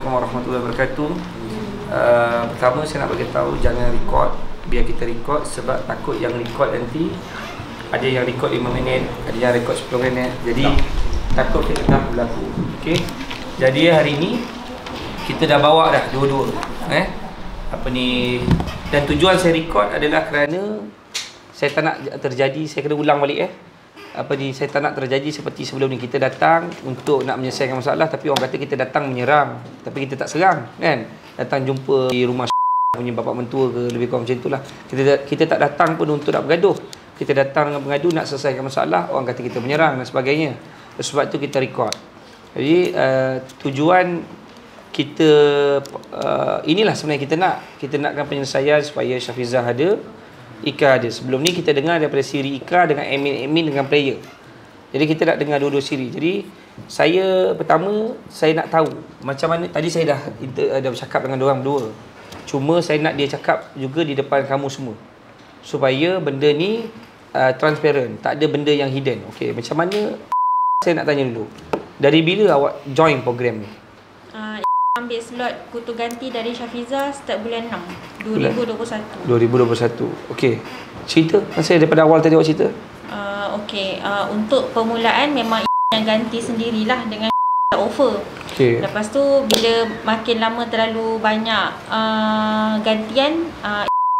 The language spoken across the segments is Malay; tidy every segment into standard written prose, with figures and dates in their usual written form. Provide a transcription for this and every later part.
Warahmatullahi wabarakatuh. Pertama saya nak bagi tahu jangan record, biar kita record sebab takut yang record nanti ada yang record 5 minit, ada yang record 10 minit. Jadi takut fitnah berlaku. Okey. Jadi hari ni kita dah bawa dah dua-dua. Dan tujuan saya record adalah kerana saya tak nak terjadi, saya kena ulang balik saya tak nak terjadi seperti sebelum ni. Kita datang untuk nak menyelesaikan masalah, tapi orang kata kita datang menyerang, tapi kita tak serang kan. Datang jumpa di rumah punya bapak mentua ke, lebih kurang macam itulah. Kita tak datang pun untuk nak bergaduh. Kita datang dengan mengadu nak selesaikan masalah, orang kata kita menyerang dan sebagainya. Sebab tu kita record. Jadi tujuan kita inilah sebenarnya kita nakkan penyelesaian supaya Syafizah ada, Ika ada. Sebelum ni kita dengar daripada siri Ika dengan admin dengan player. Jadi kita nak dengar dua-dua siri. Jadi pertama saya nak tahu macam mana. Tadi saya dah bercakap dengan diorang berdua. Cuma saya nak dia cakap juga di depan kamu semua, supaya benda ni transparent, tak ada benda yang hidden. Okey, macam mana? Saya nak tanya dulu, dari bila awak join program ni? Ambil slot kutu ganti dari Syafizah start bulan 6 2021. 2021. Okey. Cerita saya daripada awal tadi awak cerita. Okey, untuk permulaan memang yang ganti sendirilah dengan offer. Okey. Lepas tu bila makin lama terlalu banyak gantian,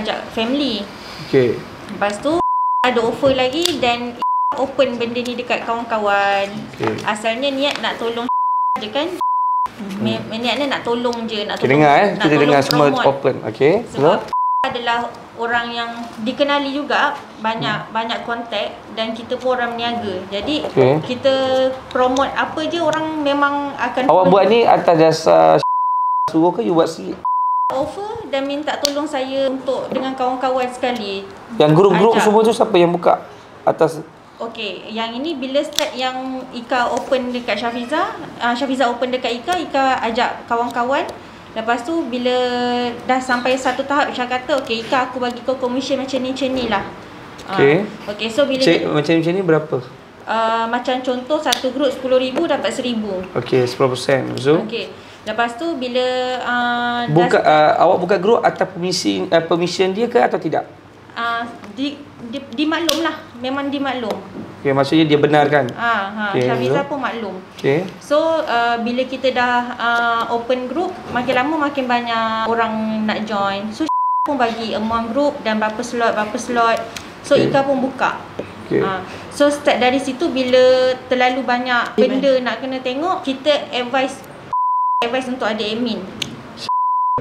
ajak family. Okey. Lepas tu ada offer lagi dan open benda ni dekat kawan-kawan. Okay. Asalnya niat nak tolong je kan. Niatnya nak tolong je, nak tolong. Kita dengar semua open. Okey. Sebab adalah orang yang dikenali juga, banyak kontak dan kita pun orang berniaga. Jadi kita promote apa je orang memang akan. Awak buat ni atas dasar suruh ke you buat sendiri? Offer dan minta tolong saya untuk dengan kawan-kawan sekali. Yang grup-grup semua tu siapa yang buka? Atas. Okey, yang ini bila start yang Ika open dekat Syafizah, Syafizah open dekat Ika ajak kawan-kawan. Lepas tu bila dah sampai satu tahap Syah kata, okey Ika aku bagi kau komisen macam ni lah. Okey. Okey, so bila macam ni berapa? Macam contoh satu grup 10,000 dapat 1,000. Okey, 10%. So okey. Lepas tu bila awak buka grup atas permission dia ke atau tidak? Dimaklum lah, memang dimaklum. Okay, maksudnya dia benarkan. Syafizah pun maklum. Okay. So bila kita dah open group, makin lama makin banyak orang nak join. So pun bagi amount group dan berapa slot. So Ika pun buka. Okay. So start dari situ, bila terlalu banyak benda nak kena tengok, kita advice untuk ada admin.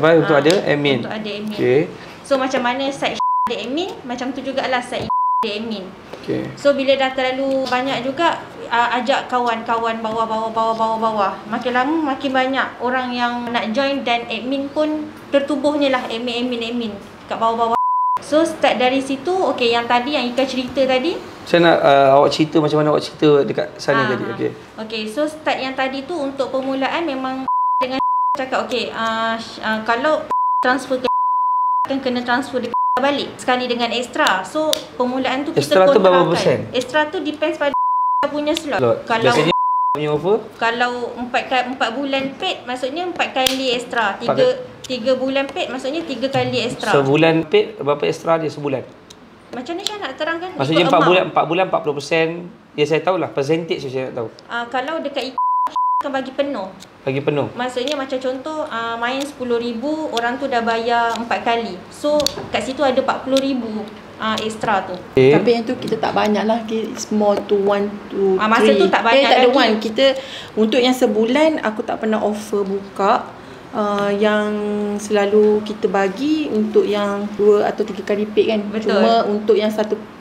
Untuk ada admin. Untuk ada admin. Okay. So macam mana site ada admin, macam tu jugalah site ada admin. Okay. So bila dah terlalu banyak juga, ajak kawan-kawan bawah. Makin lama makin banyak orang yang nak join dan admin pun tertubuhnya lah admin kat bawah-bawah. So start dari situ. Okey, yang tadi yang Ika cerita tadi, saya nak awak cerita macam mana awak cerita dekat sana tadi. Okey, so start yang tadi tu untuk permulaan memang dengan cakap okey, kalau transfer ke kan kena transfer dekat balik sekali dengan extra. So permulaan tu extra kita tu berapa persen? Extra tu depends pada punya slot. Kalau biasanya punya offer, kalau 4 bulan paid maksudnya 4 kali extra. 3 bulan paid maksudnya 3 kali extra. Sebulan paid berapa extra dia sebulan? Macam ni saya nak terangkan. Maksudnya 4 bulan 40%. Ya saya tahulah percentage saya nak tahu. Kalau dekat akan bagi penuh. Bagi penuh. Maksudnya macam contoh main 10,000, orang tu dah bayar 4 kali. So kat situ ada 40,000 extra tu. Tapi yang tu kita tak banyak lah. It's more to 1 to 3. Masa tu tak banyak tak ada lagi. one. Kita untuk yang sebulan aku tak pernah offer buka. Yang selalu kita bagi untuk yang 2 atau 3 kali paid kan. Betul. Cuma untuk yang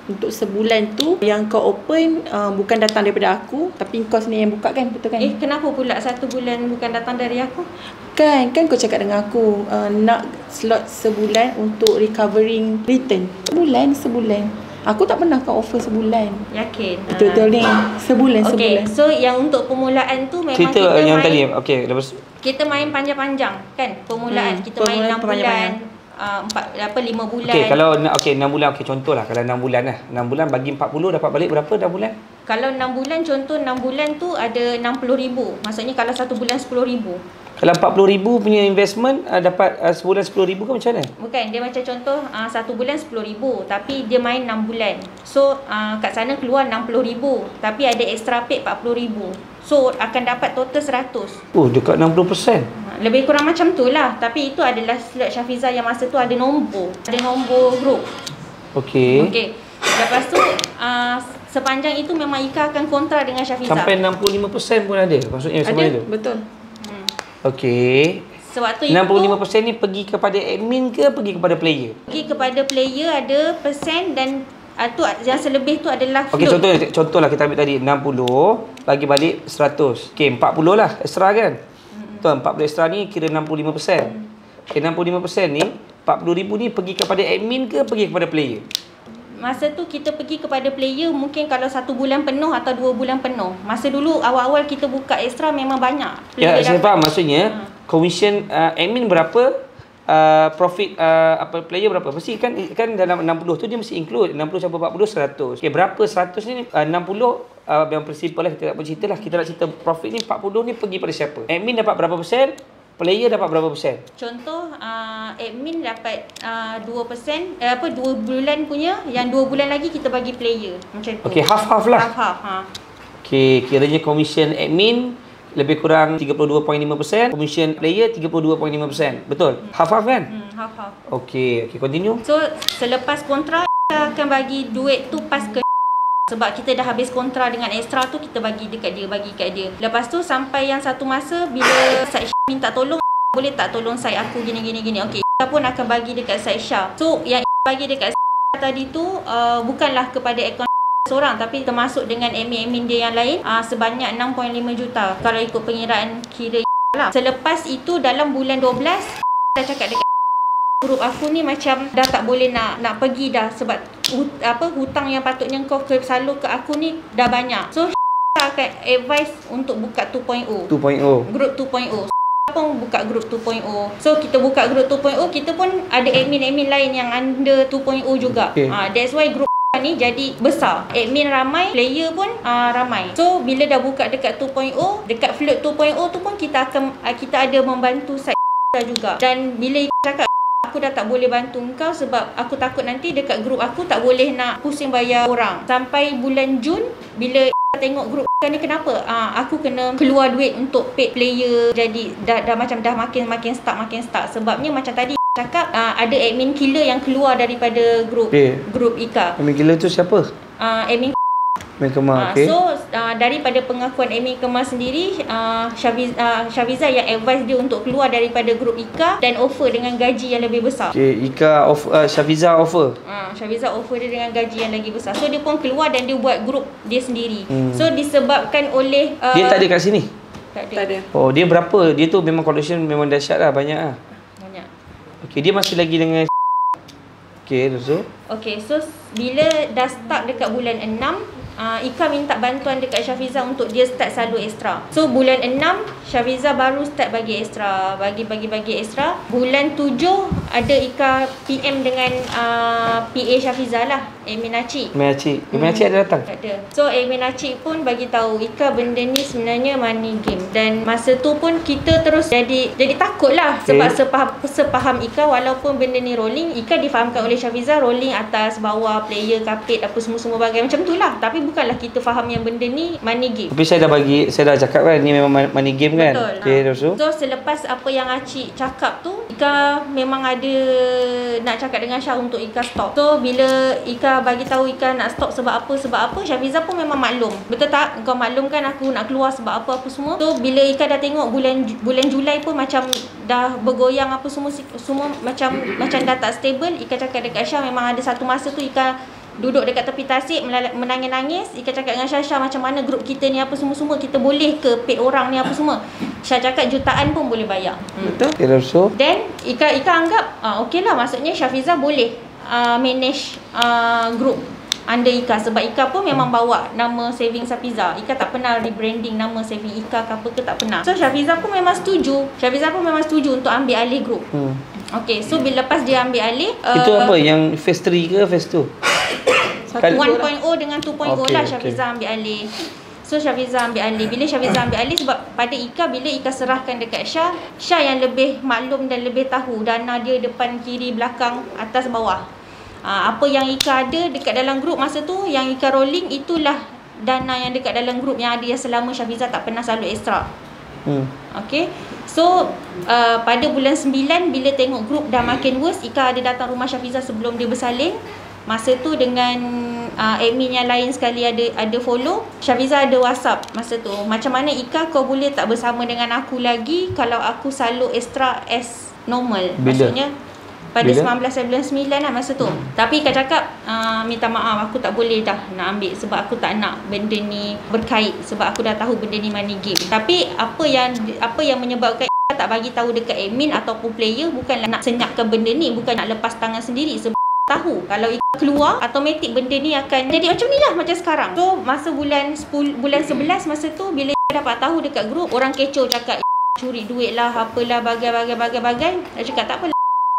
untuk sebulan tu yang kau open bukan datang daripada aku, tapi kau sendiri yang buka kan, betul kan? Kenapa pula 1 bulan bukan datang dari aku? Kan kau cakap dengan aku nak slot sebulan untuk recovering return. Sebulan. Aku tak pernah kau offer sebulan. Yakin? Betul-betul ni. Sebulan. So yang untuk permulaan tu memang cerita kita yang main, tadi. Okey, lepas kita main panjang-panjang kan permulaan. Kita main 6 bulan, 5 bulan. Okey, kalau 6 bulan, okey contohlah kalau 6 bulan lah. 6 bulan bagi 40 dapat balik berapa 6 bulan? Kalau 6 bulan, contoh 6 bulan tu ada 60,000. Maksudnya kalau 1 bulan 10,000. Kalau 40,000 punya investment dapat sebulan 10,000 ke macam mana? Bukan, dia macam contoh 1 bulan 10,000 tapi dia main 6 bulan. So kat sana keluar 60,000 tapi ada extra paid 40,000. So akan dapat total 100. Oh, dekat 60%. Lebih kurang macam tu lah. Tapi itu adalah slot Syafiza yang masa tu ada nombor. Ada nombor grup. Okey. Okey. Lepas tu sepanjang itu memang Ika akan kontra dengan Syafiza. Sampai 65% pun ada. Maksudnya sama Ada, itu. betul. Okey. Sewaktu itu 65% ni pergi kepada admin ke pergi kepada player? pergi kepada player ada persen dan tu yang selebih tu adalah Okey, float. contohlah kita ambil tadi 60 bagi balik 100. Okey, 40 lah extra kan? Tuan 40 extra ni kira 65%. Okey, 65% ni 40,000 ni pergi kepada admin ke pergi kepada player? Masa tu kita pergi kepada player mungkin kalau 1 bulan penuh atau 2 bulan penuh. Masa dulu awal-awal kita buka extra memang banyak. Ya, saya faham maksudnya commission admin berapa, profit player berapa? Mesti kan dalam 60 tu dia mesti include 60 campur 40 100. Okey, berapa 100 ni 60 yang prinsipal lah kita tak bercerita lah. Kita nak cerita profit ni 40 ni pergi pada siapa? Admin dapat berapa persen? Player dapat berapa persen? Contoh admin dapat 2%, 2 bulan punya, yang 2 bulan lagi kita bagi player. Macam tu. Okey, half-half lah. Half-half. Okey, kiranya commission admin lebih kurang 32.5%, commission player 32.5%. Betul? Half-half kan? Half-half. Okey, continue. So selepas kontrak kita akan bagi duit tu pas ke sebab kita dah habis kontra dengan extra tu kita bagi dekat dia, bagi kat dia. Lepas tu sampai yang satu masa bila side minta tolong, boleh tak tolong side aku gini. Okey, kita pun akan bagi dekat side Syah. So yang bagi dekat tadi tu bukanlah kepada akaun seorang tapi termasuk dengan admin dia yang lain sebanyak 6.5 juta kalau ikut pengiraan kira lah. Selepas itu dalam bulan 12 dah cakap dekat grup aku ni macam dah tak boleh nak pergi dah sebab hutang yang patutnya kau salur ke aku ni dah banyak. So akan advise untuk buka 2.0. Grup 2.0. Pun buka grup 2.0. So kita buka grup 2.0, kita pun ada admin lain yang under 2.0 juga. Okay. That's why grup ni jadi besar. Admin ramai, player pun ramai. So bila dah buka dekat 2.0, dekat float 2.0 tu pun kita ada membantu side juga. Dan bila cakap aku dah tak boleh bantu kau sebab aku takut nanti dekat grup aku tak boleh nak pusing bayar orang. Sampai bulan Jun bila tengok grup ni kenapa aku kena keluar duit untuk paid player, jadi dah macam dah makin start sebabnya macam tadi cakap ada admin killer yang keluar daripada grup Ika. Admin killer tu siapa? Admin Kemar. Okay. So daripada pengakuan Amy Kemar sendiri, Syafiza yang advise dia untuk keluar daripada grup Ika dan offer dengan gaji yang lebih besar. Okay, Syafiza offer. Syafiza offer dia dengan gaji yang lagi besar. So dia pun keluar dan dia buat grup dia sendiri. So disebabkan oleh dia tak ada kat sini? Tak ada. Oh, dia berapa? Dia tu memang collection memang dahsyat lah, banyak lah. Banyak. Okay, dia masih lagi dengan okay, so? Okay, so bila dah start dekat bulan 6, Ika minta bantuan dekat Syafiza untuk dia start salur extra. So bulan 6 Syafiza baru start bagi extra, bagi extra. Bulan 7 ada Ika PM dengan PA Syafiza lah, Admin Acik. Admin Acik ada datang? Ada. So Admin Acik pun bagi tahu Ika benda ni sebenarnya money game. Dan masa tu pun kita terus jadi takut lah. Sebab sepaham Ika walaupun benda ni rolling, Ika difahamkan oleh Syafiza rolling atas bawah, player, kapit, apa semua bagai macam tu lah. Tapi bukanlah kita faham yang benda ni money game. Tapi saya dah cakap kan ni memang money game kan. Betul. Okay, so selepas apa yang Acik cakap tu, Ika memang ada nak cakap dengan Syah untuk Ika stop. So bila Ika bagi tahu Ika nak stop sebab apa, Syafiza pun memang maklum. Betul tak? Kau maklum kan aku nak keluar sebab apa semua. So bila Ika dah tengok bulan Julai pun macam dah bergoyang apa semua macam dah tak stable, Ika cakap dekat Syah memang ada satu masa tu Ika duduk dekat tepi tasik menangis-nangis. Ika cakap dengan Syah, macam mana grup kita ni apa semua kita boleh ke paid orang ni apa semua. Syah cakap jutaan pun boleh bayar. Betul. So then Ika anggap okey lah, maksudnya Syafiza boleh manage grup under Ika sebab Ika pun memang bawa nama saving Syafiza. Ika tak pernah rebranding nama saving Ika ke apa ke, tak pernah. So Syafiza pun memang setuju untuk ambil alih grup. Okay, so bila lepas dia ambil alih itu apa yang phase 3 ke phase 2? 1.0 dengan 2.0 lah Syafiza ambil alih. So Syafiza ambil alih. Bila Syafiza ambil alih sebab pada Ika, bila Ika serahkan dekat Syah yang lebih maklum dan lebih tahu dana dia depan, kiri, belakang, atas, bawah. Apa yang Ika ada dekat dalam grup masa tu, yang Ika rolling, itulah dana yang dekat dalam grup yang ada, yang selama Syafiza tak pernah salur ekstra. Okay. So pada bulan 9 bila tengok grup dah makin worse, Ika ada datang rumah Syafiza sebelum dia bersalin. Masa tu dengan admin yang lain sekali ada follow. Syafiza ada WhatsApp masa tu, macam mana Ika kau boleh tak bersama dengan aku lagi kalau aku salur extra as normal? Bila? Maksudnya pada 19 bulan 9 lah masa tu. Tapi Ika cakap minta maaf, aku tak boleh dah nak ambil sebab aku tak nak benda ni berkait, sebab aku dah tahu benda ni money game. Tapi apa yang menyebabkan Ika tak bagi tahu dekat admin ataupun player bukanlah nak senyapkan benda ni, bukan nak lepas tangan sendiri, sebab tahu kalau Ika keluar automatik benda ni akan jadi macam ni lah, macam sekarang. So masa bulan 11 masa tu bila Ika dapat tahu dekat grup, orang kecoh cakap curi duit lah, apalah, bagai. Dia cakap tak apa,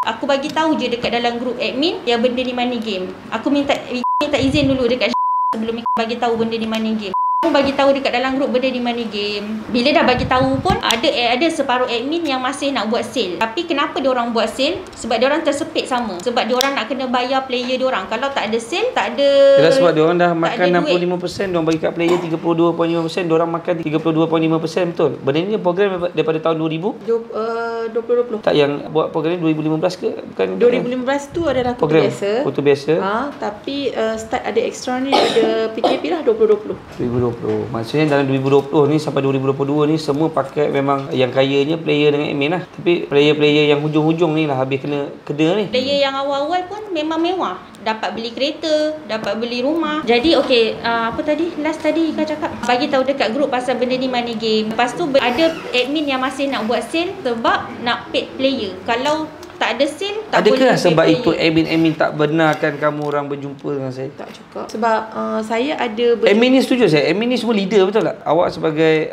aku bagi tahu je dekat dalam grup admin yang benda ni money game. Aku minta izin dulu dekat sebelum bagi tahu benda ni money game. Aku bagi tahu dekat dalam grup benda ni money game. Bila dah bagi tahu pun ada separuh admin yang masih nak buat sale. Tapi kenapa dia orang buat sale? Sebab dia orang tersepit sama. Sebab dia orang nak kena bayar player dia orang. Kalau tak ada sale, tak ada. Jelas sebab dia orang dah makan 65%, dia orang bagi kat player 32.5%, dia orang makan 32.5%, betul. Benda ni program daripada tahun 2020. Tak, yang buat program ni 2015 ke? Bukan 2015 tu adalah program biasa. Kutu biasa. Tapi start ada extra ni pada PKP lah 2020. Maksudnya dalam 2020 ni sampai 2022 ni semua pakai memang yang kayanya player dengan admin lah. Tapi player-player yang hujung-hujung ni lah habis kena ni. Player yang awal-awal pun memang mewah. Dapat beli kereta, dapat beli rumah. Jadi okey, apa tadi? Last tadi Ika cakap bagi tahu dekat grup pasal benda ni money game. Lepas tu ada admin yang masih nak buat sale sebab nak paid player. Kalau tak ada sale, tak boleh. Adakah sebab itu admin tak benarkan kamu orang berjumpa dengan saya? Tak juga. Sebab saya ada admin ni setuju saya. Admin ni semua leader, betul tak? Awak sebagai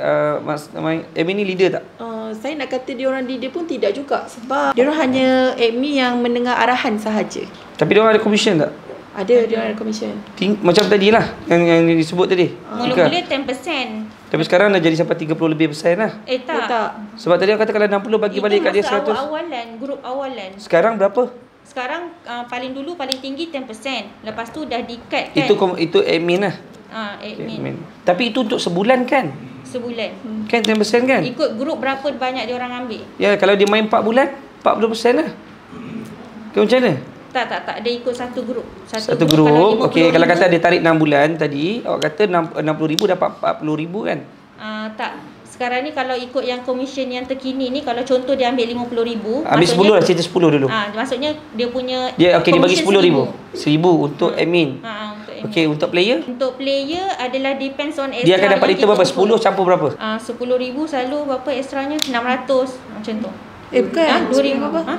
admin ni leader tak? Saya nak kata dia orang leader pun tidak juga. Sebab dia orang hanya admin yang mendengar arahan sahaja. Tapi dia orang ada commission tak? Ada, dia orang ada commission. Macam tadi lah yang disebut tadi. Mula-mula 10%. Tapi sekarang dah jadi sampai 30 lebih persen lah. Tak. Sebab tadi aku kata kalau 60 bagi itu balik kat dia 100. Grup awalan. Sekarang berapa? Sekarang paling dulu paling tinggi 10%. Lepas tu dah di-cut kan. Itu admin lah. Admin. Tapi itu untuk sebulan kan? Sebulan. Kan 10% kan? Ikut grup berapa banyak dia orang ambil. Ya, kalau dia main 4 bulan, 40% lah. Ke macam mana? Tak. Dia ikut satu grup. Satu grup. Okey, kalau kata dia tarik 6 bulan tadi, awak kata 60,000 dapat 40,000 kan? Tak. Sekarang ni kalau ikut yang commission yang terkini ni, kalau contoh dia ambil 50,000, ambil 10 lah, cerita 10 dulu. Maksudnya dia punya dia bagi 10,000. 1,000 untuk admin. Untuk admin. Okey, untuk player? Untuk player adalah depends on extra. Dia akan dapat return berapa? 10 campur berapa? 10,000 selalu berapa extranya? 600 macam tu. Bukan. 2,000 apa?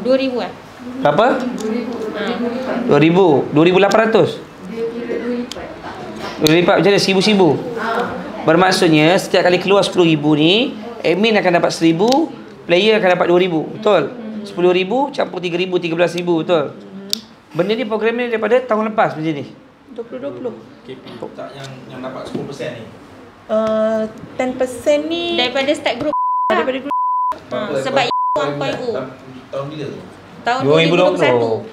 2,000 kan? Berapa? 2,000. 2,800. 2 lipat macam mana? 1,000. Bermaksudnya setiap kali keluar 10,000 ni, admin akan dapat 1,000, player akan dapat 2,000. Betul? 10,000 campur 3,000, 13,000. Betul? Benda ni program ni daripada tahun lepas macam ni. 2020. KP tak yang dapat 10% ni. 10% ni daripada start group. Daripada group. Sebab 1.0. Tahun bila tu? Tahun 2021.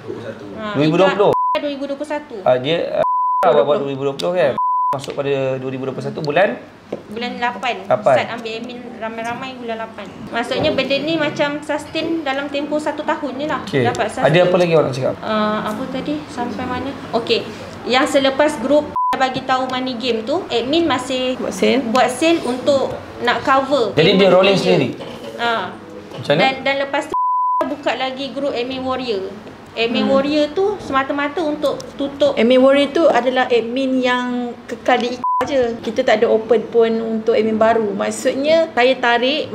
2020. 2021. Dia buat 2020 kan. Masuk pada 2021 bulan 8. Start ambil admin ramai-ramai bulan 8. Maksudnya benda ni macam sustain dalam tempoh 1 tahun ni lah. Dapat sustain. Ada apa lagi orang nak cakap? Apa tadi? Sampai mana? Okey. Yang selepas grup bagi tahu money game tu, admin masih buat sale untuk nak cover. Jadi dia rolling sendiri. Macam mana? Dan lepas tu buka lagi grup admin warrior. Admin warrior tu semata-mata untuk tutup. Admin warrior tu adalah admin yang kekal di Ika je. Kita tak ada open pun untuk admin baru. Maksudnya saya tarik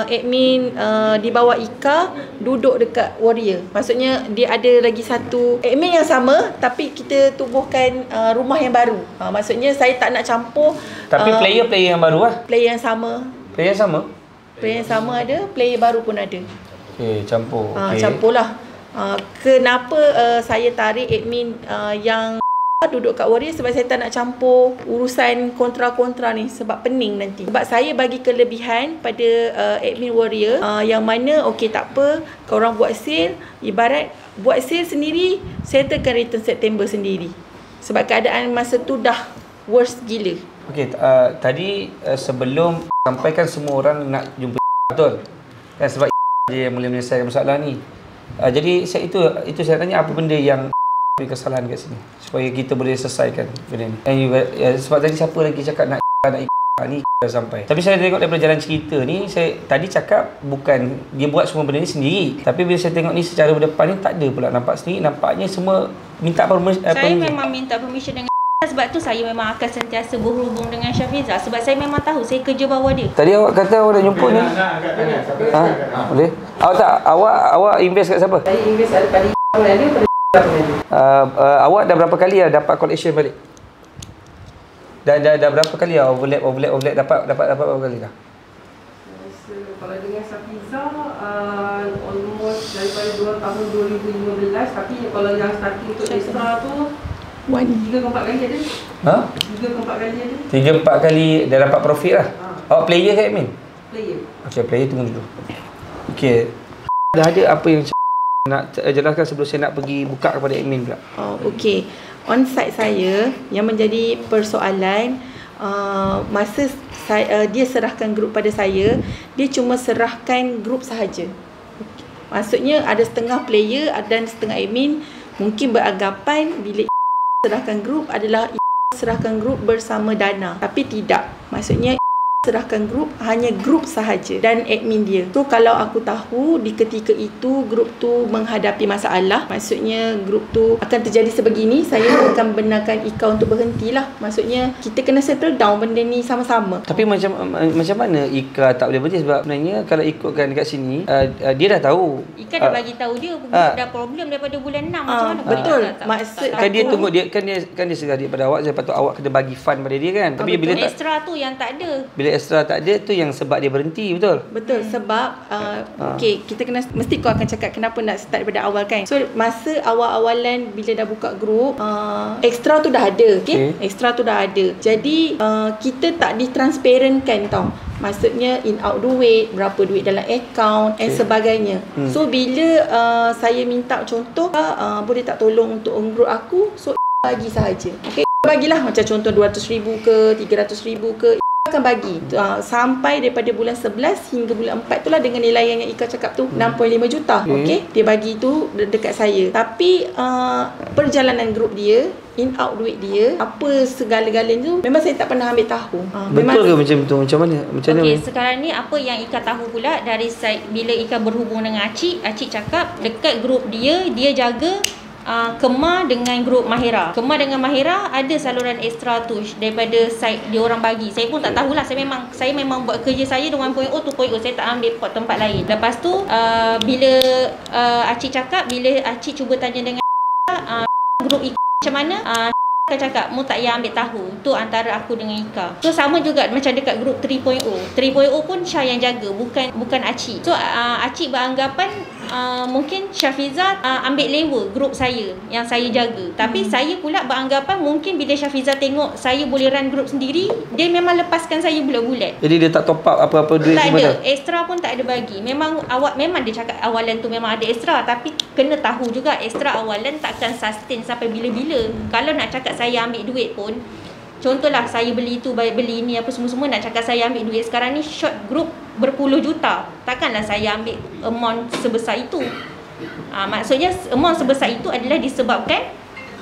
admin di bawah Ika duduk dekat warrior. Maksudnya dia ada lagi satu admin yang sama tapi kita tubuhkan rumah yang baru. Maksudnya saya tak nak campur. Tapi player yang baru lah. Player yang sama. Player yang sama? Player yang sama ada, player baru pun ada. Okey, campur. Campurlah. Kenapa saya tarik admin yang duduk kat Warrior sebab saya tak nak campur urusan kontra-kontra ni sebab pening nanti. Sebab saya bagi kelebihan pada admin Warrior yang mana okey tak apa, korang buat sale, ibarat buat sale sendiri, settlekan return September sendiri. Sebab keadaan masa tu dah worst gila. Okey, tadi sebelum sampaikan semua orang nak jumpa betul. Kan sebab dia yang boleh menyelesaikan masalah ni. Jadi saya itu saya tanya apa benda yang kesalahan kat sini supaya kita boleh selesaikan benda ni. Sebab tadi siapa lagi cakap nak ni dah sampai. Tapi saya tengok daripada jalan cerita ni, saya tadi cakap bukan dia buat semua benda ni sendiri. Tapi bila saya tengok ni secara berdepan ni tak ada pula nampak sendiri. Nampaknya semua minta permission. Saya memang minta permission dengan sebab tu saya memang akan sentiasa berhubung dengan Syafiza sebab saya memang tahu saya kerja bawah dia. Tadi awak kata awak dah jumpa ni. Ha? Boleh? Awak invest kat siapa? Saya invest pada awak dah berapa kali dapat collection balik? Dah berapa kali overlap dapat berapa kali dah? Kalau dengan Safiza almost daripada 2 tahun 2015, tapi kalau yang starting untuk extra tu 3 ke 4 kali ada. Ha? 3 ke 4 kali ada. 3-4 kali dah dapat profit lah. Awak player ke admin? Player. Okey, player tunggu dulu. Okey. Dah ada apa yang nak jelaskan sebelum saya nak pergi buka kepada admin pula? Okey. On site saya yang menjadi persoalan masa dia serahkan grup pada saya, dia cuma serahkan grup sahaja. Maksudnya ada setengah player dan setengah admin mungkin beranggapan bila serahkan grup adalah serahkan grup bersama Dana, tapi tidak. Maksudnya serahkan grup hanya grup sahaja dan admin dia. So kalau aku tahu di ketika itu grup tu menghadapi masalah, maksudnya grup tu akan terjadi sebegini, saya akan benarkan Ika untuk berhentilah. Maksudnya kita kena settle down benda ni sama-sama. Tapi macam mana Ika tak boleh berhenti sebab sebenarnya kalau ikutkan dekat sini dia dah tahu. Ika dah bagi tahu dia dah problem daripada bulan 6 macam mana? Betul. Maksud kan dia tunggu dia kan dia serah dia pada awak, saya patut awak kena bagi fund pada dia kan. Tapi bila extra tu yang tak ada. Bila extra tak ada tu yang sebab dia berhenti, betul? Betul, sebab okey, kita kena mesti kau akan cakap kenapa nak start daripada awal kan. So masa awal-awalan bila dah buka grup, extra tu dah ada, okey? Extra tu dah ada. Jadi kita tak ditransparenkan tau. Maksudnya in out duit, berapa duit dalam akaun dan sebagainya. So bila saya minta contoh, boleh tak tolong untuk grup aku, so bagi sahaja. Okey, bagilah macam contoh 200,000 ke 300,000 ke akan bagi sampai daripada bulan 11 hingga bulan 4 tu lah dengan nilai yang Ika cakap tu 6.5 juta. Okey, dia bagi tu dekat saya. Tapi perjalanan grup dia, in out duit dia, apa segala-galanya tu memang saya tak pernah ambil tahu. Betul ke macam tu? Macam mana? Okey, sekarang ni apa yang Ika tahu pula dari side bila Ika berhubung dengan Acik cakap dekat grup dia jaga Kemar dengan grup Mahira. Kemar dengan Mahira ada saluran extra tu daripada side dia orang bagi. Saya pun tak tahulah. Saya memang buat kerja saya dengan 1.0 2.0. Saya tak ambil pot tempat lain. Lepas tu bila Acik cakap, bila Acik cuba tanya dengan grup Ika macam mana, Ika cakap, mu tak payah ambil tahu. Tu antara aku dengan Ika. So sama juga macam dekat grup 3.0. 3.0 pun Syah yang jaga, bukan Acik. So Acik beranggapan mungkin Syafiza ambil lewa grup saya yang saya jaga. Tapi saya pula beranggapan mungkin bila Syafiza tengok saya boleh run grup sendiri, dia memang lepaskan saya bulat-bulat. Jadi dia tak top up apa-apa duit tak semua ada. dah? Extra pun tak ada bagi. Memang dia cakap awalan tu memang ada extra, tapi kena tahu juga extra awalan takkan sustain sampai bila-bila. Kalau nak cakap saya ambil duit pun, contohlah saya beli tu, beli ni apa semua-semua, nak cakap saya ambil duit sekarang ni short group berpuluh juta, takkanlah saya ambil amount sebesar itu. Maksudnya amount sebesar itu adalah disebabkan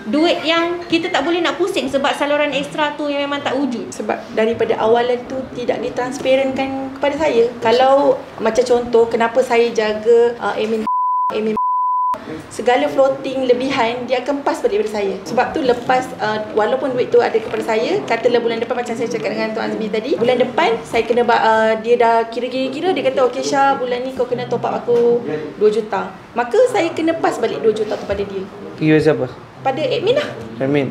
duit yang kita tak boleh nak pusing sebab saluran ekstra tu yang memang tak wujud. Sebab daripada awalan tu tidak ditransparenkan kepada saya. Kalau macam contoh kenapa saya jaga admin segala floating lebihan dia akan pass balik daripada saya. Sebab tu lepas walaupun duit tu ada kepada saya, katalah bulan depan macam saya cakap dengan Tuan Azmi tadi, bulan depan saya kena dia dah kira-kira dia kata okey Syah, bulan ni kau kena top up aku 2 juta. Maka saya kena pass balik 2 juta tu pada dia. Pergi siapa? Pada admin lah. Admin.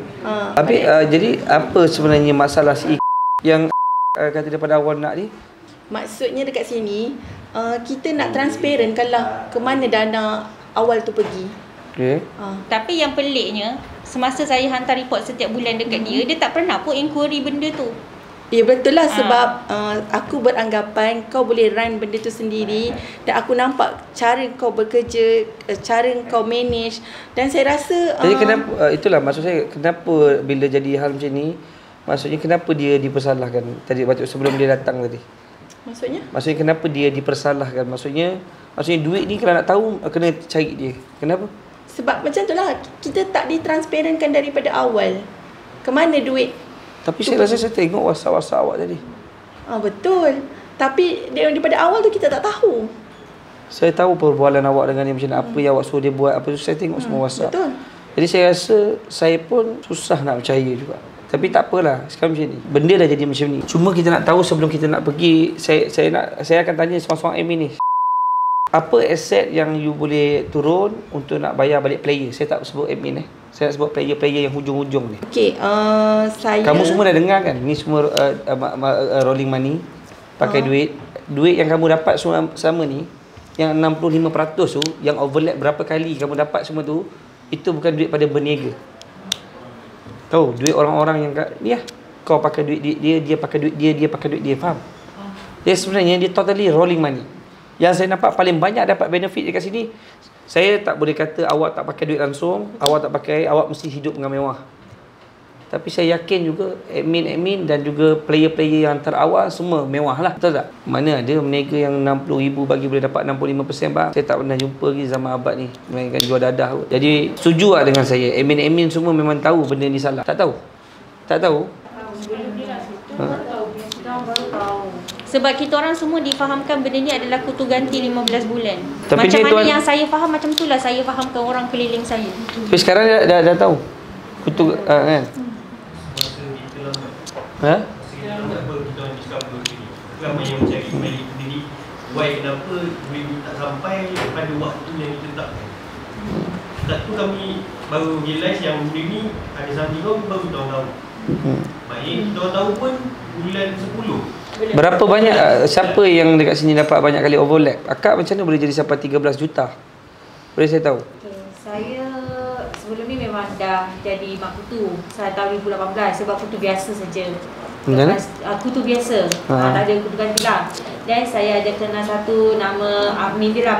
Tapi jadi apa sebenarnya masalah si yang kata daripada awal nak ni? Maksudnya dekat sini kita nak transparent kalau ke mana dana awal tu pergi. Okay. Tapi yang peliknya, semasa saya hantar report setiap bulan dekat dia tak pernah pun inquiry benda tu. Ya betul lah sebab aku beranggapan kau boleh run benda tu sendiri dan aku nampak cara kau bekerja, cara kau manage dan saya rasa jadi kenapa itulah maksud saya, kenapa bila jadi hal macam ni, maksudnya kenapa dia dipersalahkan tadi waktu sebelum dia datang tadi? Maksudnya kenapa dia dipersalahkan? Maksudnya duit ni kalau nak tahu kena cari dia. Kenapa? Sebab macam tu lah, kita tak ditransparankan daripada awal. Ke mana duit? Tapi saya rasa saya tengok WhatsApp awak tadi. Betul. Tapi daripada awal tu kita tak tahu. Saya tahu perbualan awak dengan dia macam mana, apa yang awak suruh dia buat, apa tu saya tengok semua WhatsApp. Betul. Jadi saya rasa saya pun susah nak percaya juga. Tapi tak apalah, sekarang macam ni. Benda dah jadi macam ni. Cuma kita nak tahu sebelum kita nak pergi, saya akan tanya seorang-seorang admin ni. Apa aset yang you boleh turun untuk nak bayar balik player? Saya tak sebut admin Saya nak sebut player-player yang hujung-hujung ni. Okey, saya... Kamu semua dah dengar kan? Ni semua rolling money. Pakai duit. Duit yang kamu dapat sama ni, yang 65% tu, yang overlap berapa kali kamu dapat semua tu, itu bukan duit pada berniaga. Tahu? Duit orang-orang yang ni lah. Kau pakai duit dia pakai duit dia pakai duit dia. Faham? Dia sebenarnya dia totally rolling money. Yang saya nampak paling banyak dapat benefit dekat sini, saya tak boleh kata awak tak pakai duit langsung, awak mesti hidup dengan mewah. Tapi saya yakin juga admin dan juga player-player yang terawal semua mewah lah. Betul tak? Mana ada meniaga yang 60,000 bagi boleh dapat 65% bang. Saya tak pernah jumpa lagi zaman abad ni. Mainkan jual dadah kot. Jadi setuju tak dengan saya? Admin semua memang tahu benda ni salah. Tak tahu? Tak tahu? Sebab kita orang semua difahamkan benda ni adalah kutu ganti 15 bulan. Tapi macam mana tuan, yang saya faham, macam itulah saya fahamkan orang keliling saya. Tapi sekarang dah tahu kutu kan? Ha? Kenapa kita orang discover sendiri? Kenapa yang mencari kembali sendiri? Why kenapa duit tak sampai pada waktu yang ditetapkan? Satu kami baru realise yang benda ni ada something wrong baru kita orang tahu. Baik, kita orang tahu pun bulan 10. Berapa banyak siapa yang dekat sini dapat banyak kali overlap? Akak macam mana boleh jadi sampai 13 juta? Boleh saya tahu? Okay, saya sebelum ni memang dah jadi mak kutu tahun 2018 sebab kutu biasa saja. Kutu biasa. Tak ada kutu ganti lah. Dan saya ada kenal satu nama admin dia lah.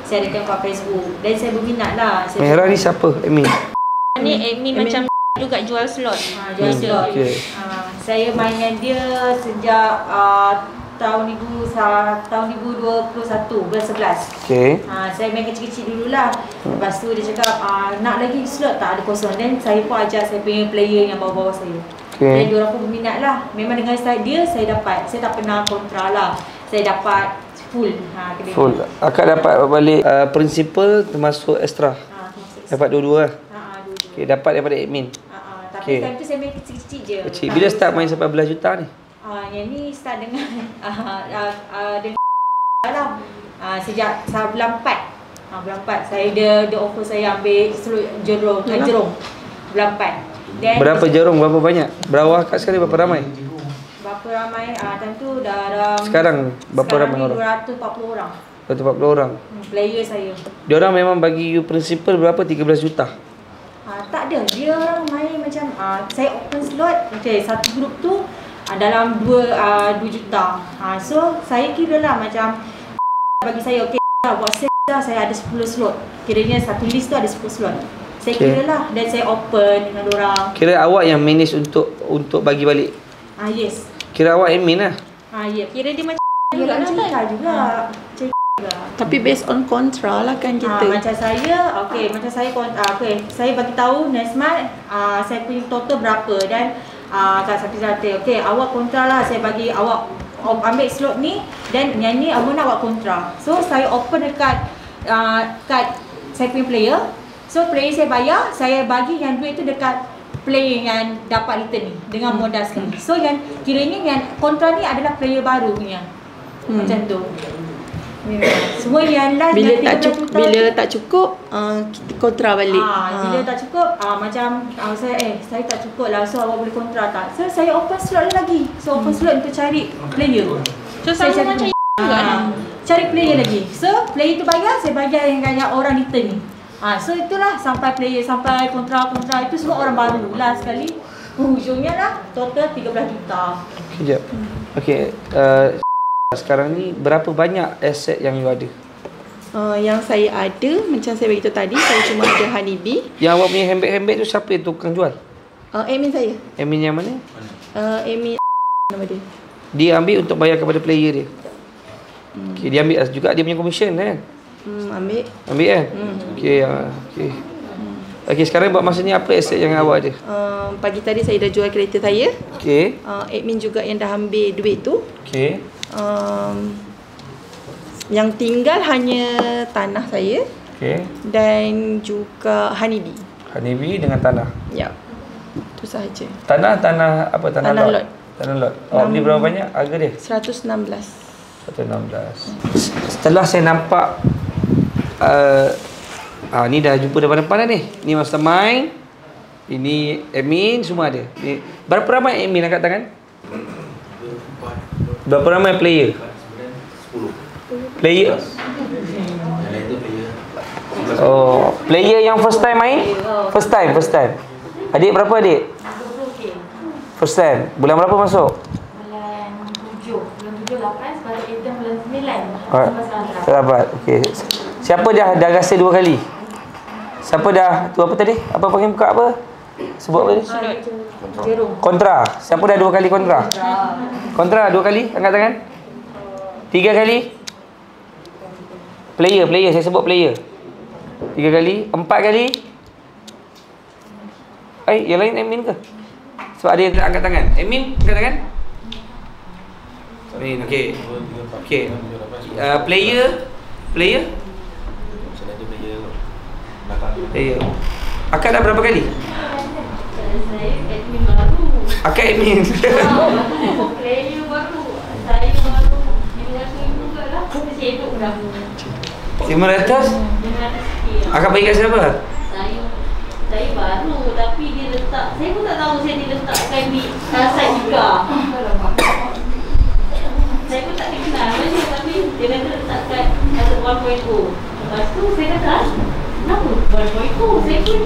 Saya ada kenal kat Facebook. Dan saya berminat lah. Merah ni siapa? Admin? Ni admin macam juga jual slot. Jual slot. Okay. Saya main dengan dia sejak tahun 2021 bulan 11. Okay. Saya main kecil-kecil dululah. Lepas tu dia cakap nak lagi slot tak ada kosong. Dan saya pun ajar saya punya player yang bawah-bawah saya. Dan diorang pun berminat lah. Memang dengan style dia saya dapat. Saya tak pernah kontra lah. Saya dapat full. Full. Akak dapat balik principal termasuk extra. Dapat dua-dua lah. Okay, dapat daripada admin. Tapi time tu saya main kecil-kecil je. Kecil. Bila start main sampai belas juta ni? Yang ni start dengan lah. Sejak bulan 4. Bulan 4 saya dia offer saya ambil slot jerung. Bulan 4. Then berapa jerung? Berapa banyak? Berawah kat sekali berapa ramai? Berapa ramai? Time tu dah sekarang berapa ramai orang? 240 orang. 240 orang. Player saya. Diorang memang bagi you principal berapa? 13 juta? Tak ada. Dia orang main macam saya open slot. Okay, satu grup tu dalam 2 juta. So saya kira lah macam bagi saya okay buat set saya ada 10 slot. Kiranya satu list tu ada 10 slot. Saya kira lah dan saya open dengan orang. Kira awak yang manage untuk bagi balik? Yes. Kira awak admin lah? Ya. Kira dia macam juga juga. Tapi based on kontra lah kan kita. Macam saya, macam saya saya bagi tahu next month saya punya total berapa dan Kak Safi kata, awak kontra lah, saya bagi awak ambil slot ni dan yang ni awak nak awak kontra. So saya open dekat kat saya punya player. So player saya bayar, saya bagi yang duit tu dekat player yang dapat return ni dengan modal sekali. So yang kiranya yang kontra ni adalah player baru punya. Macam tu. Semua yang last bila tak cukup kita kontra balik. Bila tak cukup macam saya tak cukup lah, so awak boleh kontra tak? So saya open slot lagi. So open slot untuk cari player. So sama macam juga cari player lagi. So player tu bayar, saya bayar yang orang return ni. So itulah sampai player, sampai kontra itu semua orang baru lah sekali. Hujungnya lah total 13 juta. Sekejap. Okay, sekarang ni berapa banyak aset yang you ada? Yang saya ada, macam saya beritahu tadi, saya cuma ada Honeybee. Yang awak punya handbag tu siapa yang tukang jual? Admin saya. Admin yang mana? Admin nama dia. Dia ambil untuk bayar kepada player dia. Okay, dia ambil juga dia punya komisen kan? Ambil kan? Okay, okay. Okay, sekarang buat masa ni apa aset yang awak ada? Pagi tadi saya dah jual kereta saya. Okay. Admin juga yang dah ambil duit tu. Okay. Yang tinggal hanya tanah saya. Okay. Dan juga Honeybee. Honeybee dengan tanah. Ya. Itu sahaja. Tanah apa? Tanah lot. Tanah lot. Awak beli berapa banyak harga dia? 116. 116. Setelah saya nampak ni dah jumpa depan-depan dah ni. Ni mastermind. Ini admin, semua ada. Ni, berapa ramai admin angkat tangan? Berapa ramai player? 10. Player? Oh, player yang first time main? First time. Adik berapa adik? First time. Bulan berapa masuk? Bulan 7, 8, sebab kita bulan 9. Dapat. Okey. Siapa dah rasa 2 kali? Siapa dah tu apa tadi? Apa panggil buka apa? Sebut apa tadi? Kontra. Siapa dah 2 kali kontra? Kontra 2 kali? Angkat tangan. 3 kali? Player, saya sebut player. 3 kali, 4 kali. Yang lain admin ke? Sebab ada yang tak angkat tangan. Admin angkat tangan. Admin, okey. Player. Akak dah berapa kali? Saya admin baru. Akak admin. Player baru. Saya baru 500 juga lah. Saya hidup dah 500? Akak bagi kat siapa? Saya baru, tapi dia letak, saya pun tak tahu saya diletakkan di site juga. Saya pun tak kenal macam, tapi dia kata letakkan untuk 1.0. Lepas tu saya kata, kenapa 1.0? Saya pun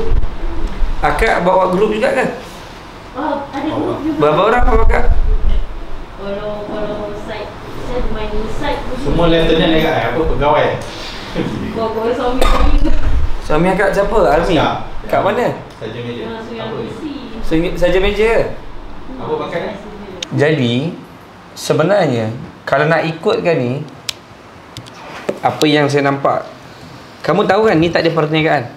Akak bawa grup juga ke? ada grup juga. Berapa orang bawa akak? Kalau site, saya main site pun Semua lieutenant dekat apa pegawai? bawa suami saya juga. Suami akak siapa? Army? Kat mana? Saja meja. Saja meja. Apa pakai? Jadi sebenarnya kalau nak ikutkan ni, apa yang saya nampak, kamu tahu kan ni tak ada perniagaan.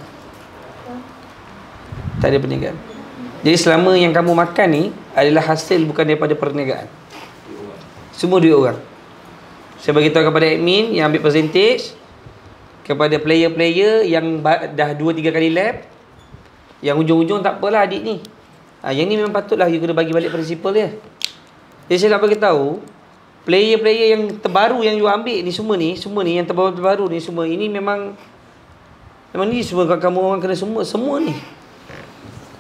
Tak ada perniagaan. Jadi selama yang kamu makan ni adalah hasil bukan daripada perniagaan. Semua duit orang. Saya bagi tahu kepada admin yang ambil percentage, kepada player-player yang dah 2-3 kali lap, yang ujung-ujung tak apalah adik ni. Yang ni memang patutlah you kena bagi balik prinsipal dia. Jadi saya nak bagi tahu, player-player yang terbaru yang you ambil ni semua ni yang terbaru ni semua, ini memang ni semua kamu orang kena semua ni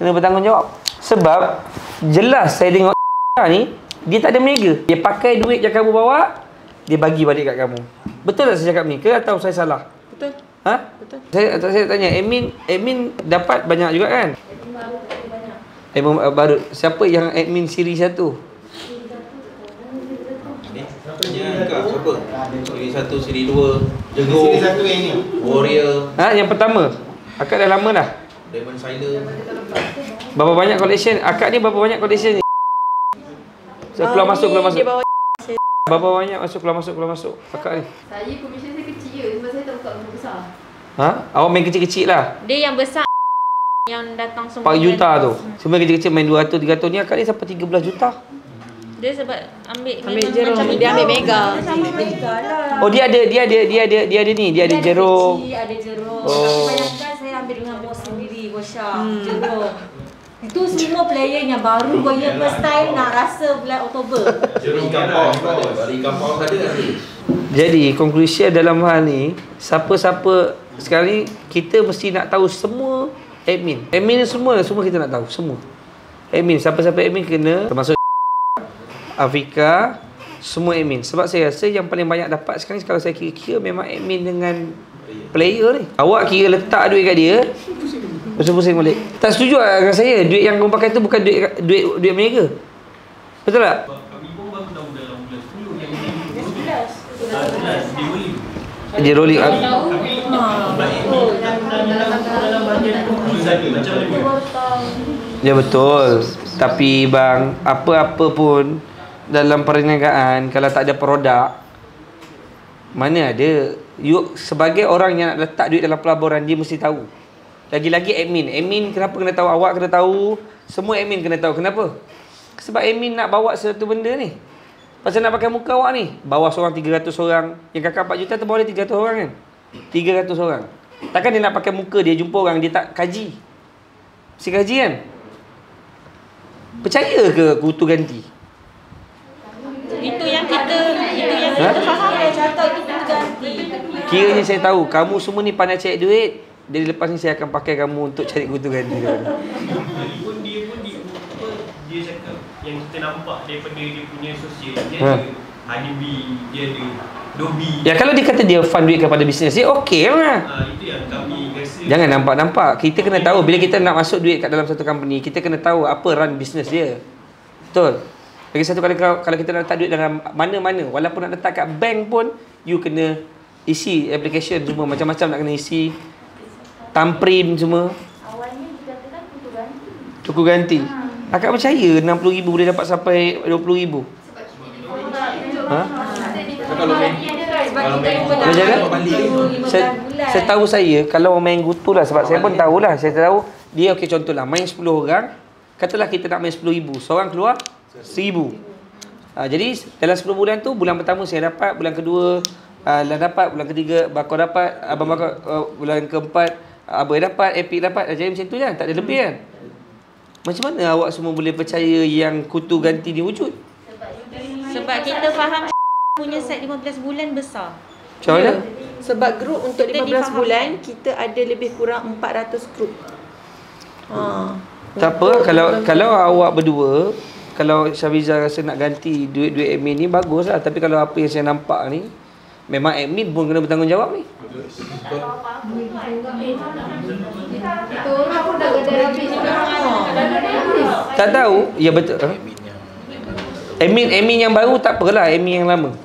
kena bertanggungjawab. Sebab jelas saya tengok ni dia tak ada meniaga. Dia pakai duit yang kamu bawa, dia bagi balik kat kamu. Betul tak saya cakap ni ke atau saya salah? Betul. Betul. Saya tanya, admin dapat banyak juga kan? Admin baru. Siapa yang admin siri 1? Siapa? Siri 1, siri 2, Jago. Siri 1 yang ni. Warrior. Yang pertama. Akak dah lama dah. Diamond Siler. Berapa banyak collection? Akak ni berapa banyak collection ni? Keluar masuk. Berapa banyak keluar masuk akak ni? Saya komisen saya kecil je sebab saya tak buka rumah besar. Awak main kecil-kecil lah. Dia yang besar yang datang semua 4 juta tu. Semua kecil-kecil main 200, 300 ni akak ni sampai 13 juta. Dia sebab ambil jerung. Dia ambil mega. Oh dia ada ni, dia ada jerung. Ada jerung. Oh. Bayangkan saya ambil dengan bos sendiri, bosya, jerung. Itu semua player yang baru goya first time nak rasa bulan Oktober. Jerung kampau ada. Dari kampau ada. Jadi konklusi dalam hal ni, siapa-siapa sekarang ni kita mesti nak tahu semua admin. Admin semua kita nak tahu semua. Admin, siapa-siapa admin kena, termasuk Afrika, semua admin. Sebab saya rasa yang paling banyak dapat sekarang ni, kalau saya kira-kira memang admin dengan player ni. Awak kira letak duit kat dia, pusing-pusing balik. Tak setuju lah dengan saya, duit yang kamu pakai tu bukan duit berniaga. Betul tak? Kami pun baru tahu dalam bulan 10 yang ini. Dia rolling up. Kami dalam bahagian tu macam mana? Ya betul. Tapi bang, apa-apa pun dalam perniagaan kalau tak ada produk, mana ada. You sebagai orang yang nak letak duit dalam pelaburan, dia mesti tahu. Lagi-lagi admin kenapa kena tahu? Awak kena tahu. Semua admin kena tahu. Kenapa? Sebab admin nak bawa satu benda ni. Pasal nak pakai muka awak ni. Bawa seorang 300 orang. Yang kakak 4 juta tu bawa dia 300 orang kan? 300 orang. Takkan dia nak pakai muka dia jumpa orang, dia tak kaji. Mesti kaji kan? Percaya ke kutu ganti? Itu yang kita faham ya, contoh itu kutu ganti. Kiranya saya tahu kamu semua ni pandai cari duit. Jadi lepas ni saya akan pakai kamu untuk cari kutu ganti. Dia cakap yang kita nampak daripada dia punya sosial, dia ada Honeybee, dia ada Dobi. Ya kalau dia kata dia fund duit kepada bisnes dia, okey lah. Itu yang kami rasa. Jangan nampak-nampak. Kita kena tahu bila kita nak masuk duit kat dalam satu company, kita kena tahu apa run bisnes dia. Betul. Lagi satu, kalau kita nak letak duit dalam mana-mana, walaupun nak letak kat bank pun, you kena isi application semua, macam-macam nak kena isi. Tamprim semua. Awalnya dikatakan cukup ganti. Akak percaya 60,000 boleh dapat sampai 20,000? Ha? Saya tahu kalau orang main gutu lah, sebab saya pun tahulah. Saya tahu dia okey, contohlah main 10 orang, katalah kita nak main 10,000, seorang keluar 1,000. Jadi dalam 10 bulan tu, bulan pertama saya dapat, bulan kedua Lan dapat, bulan ketiga Bakor dapat, Abang Bakor bulan keempat Abai dapat, Epic dapat. Jadi macam tu je, tak ada lebih kan. Macam mana awak semua boleh percaya yang kutu ganti ni wujud? Sebab kita faham punya set 15 bulan besar. Macam mana? Sebab grup untuk kita 15 bulan kita ada lebih kurang 400 grup. Tak apa, kalau awak berdua, kalau Syafiza rasa nak ganti duit-duit admin ni, bagus lah. Tapi kalau apa yang saya nampak ni, memang admin pun kena bertanggungjawab ni. Tak tahu. Ya betul. Admin yang baru tak apalah, admin yang lama.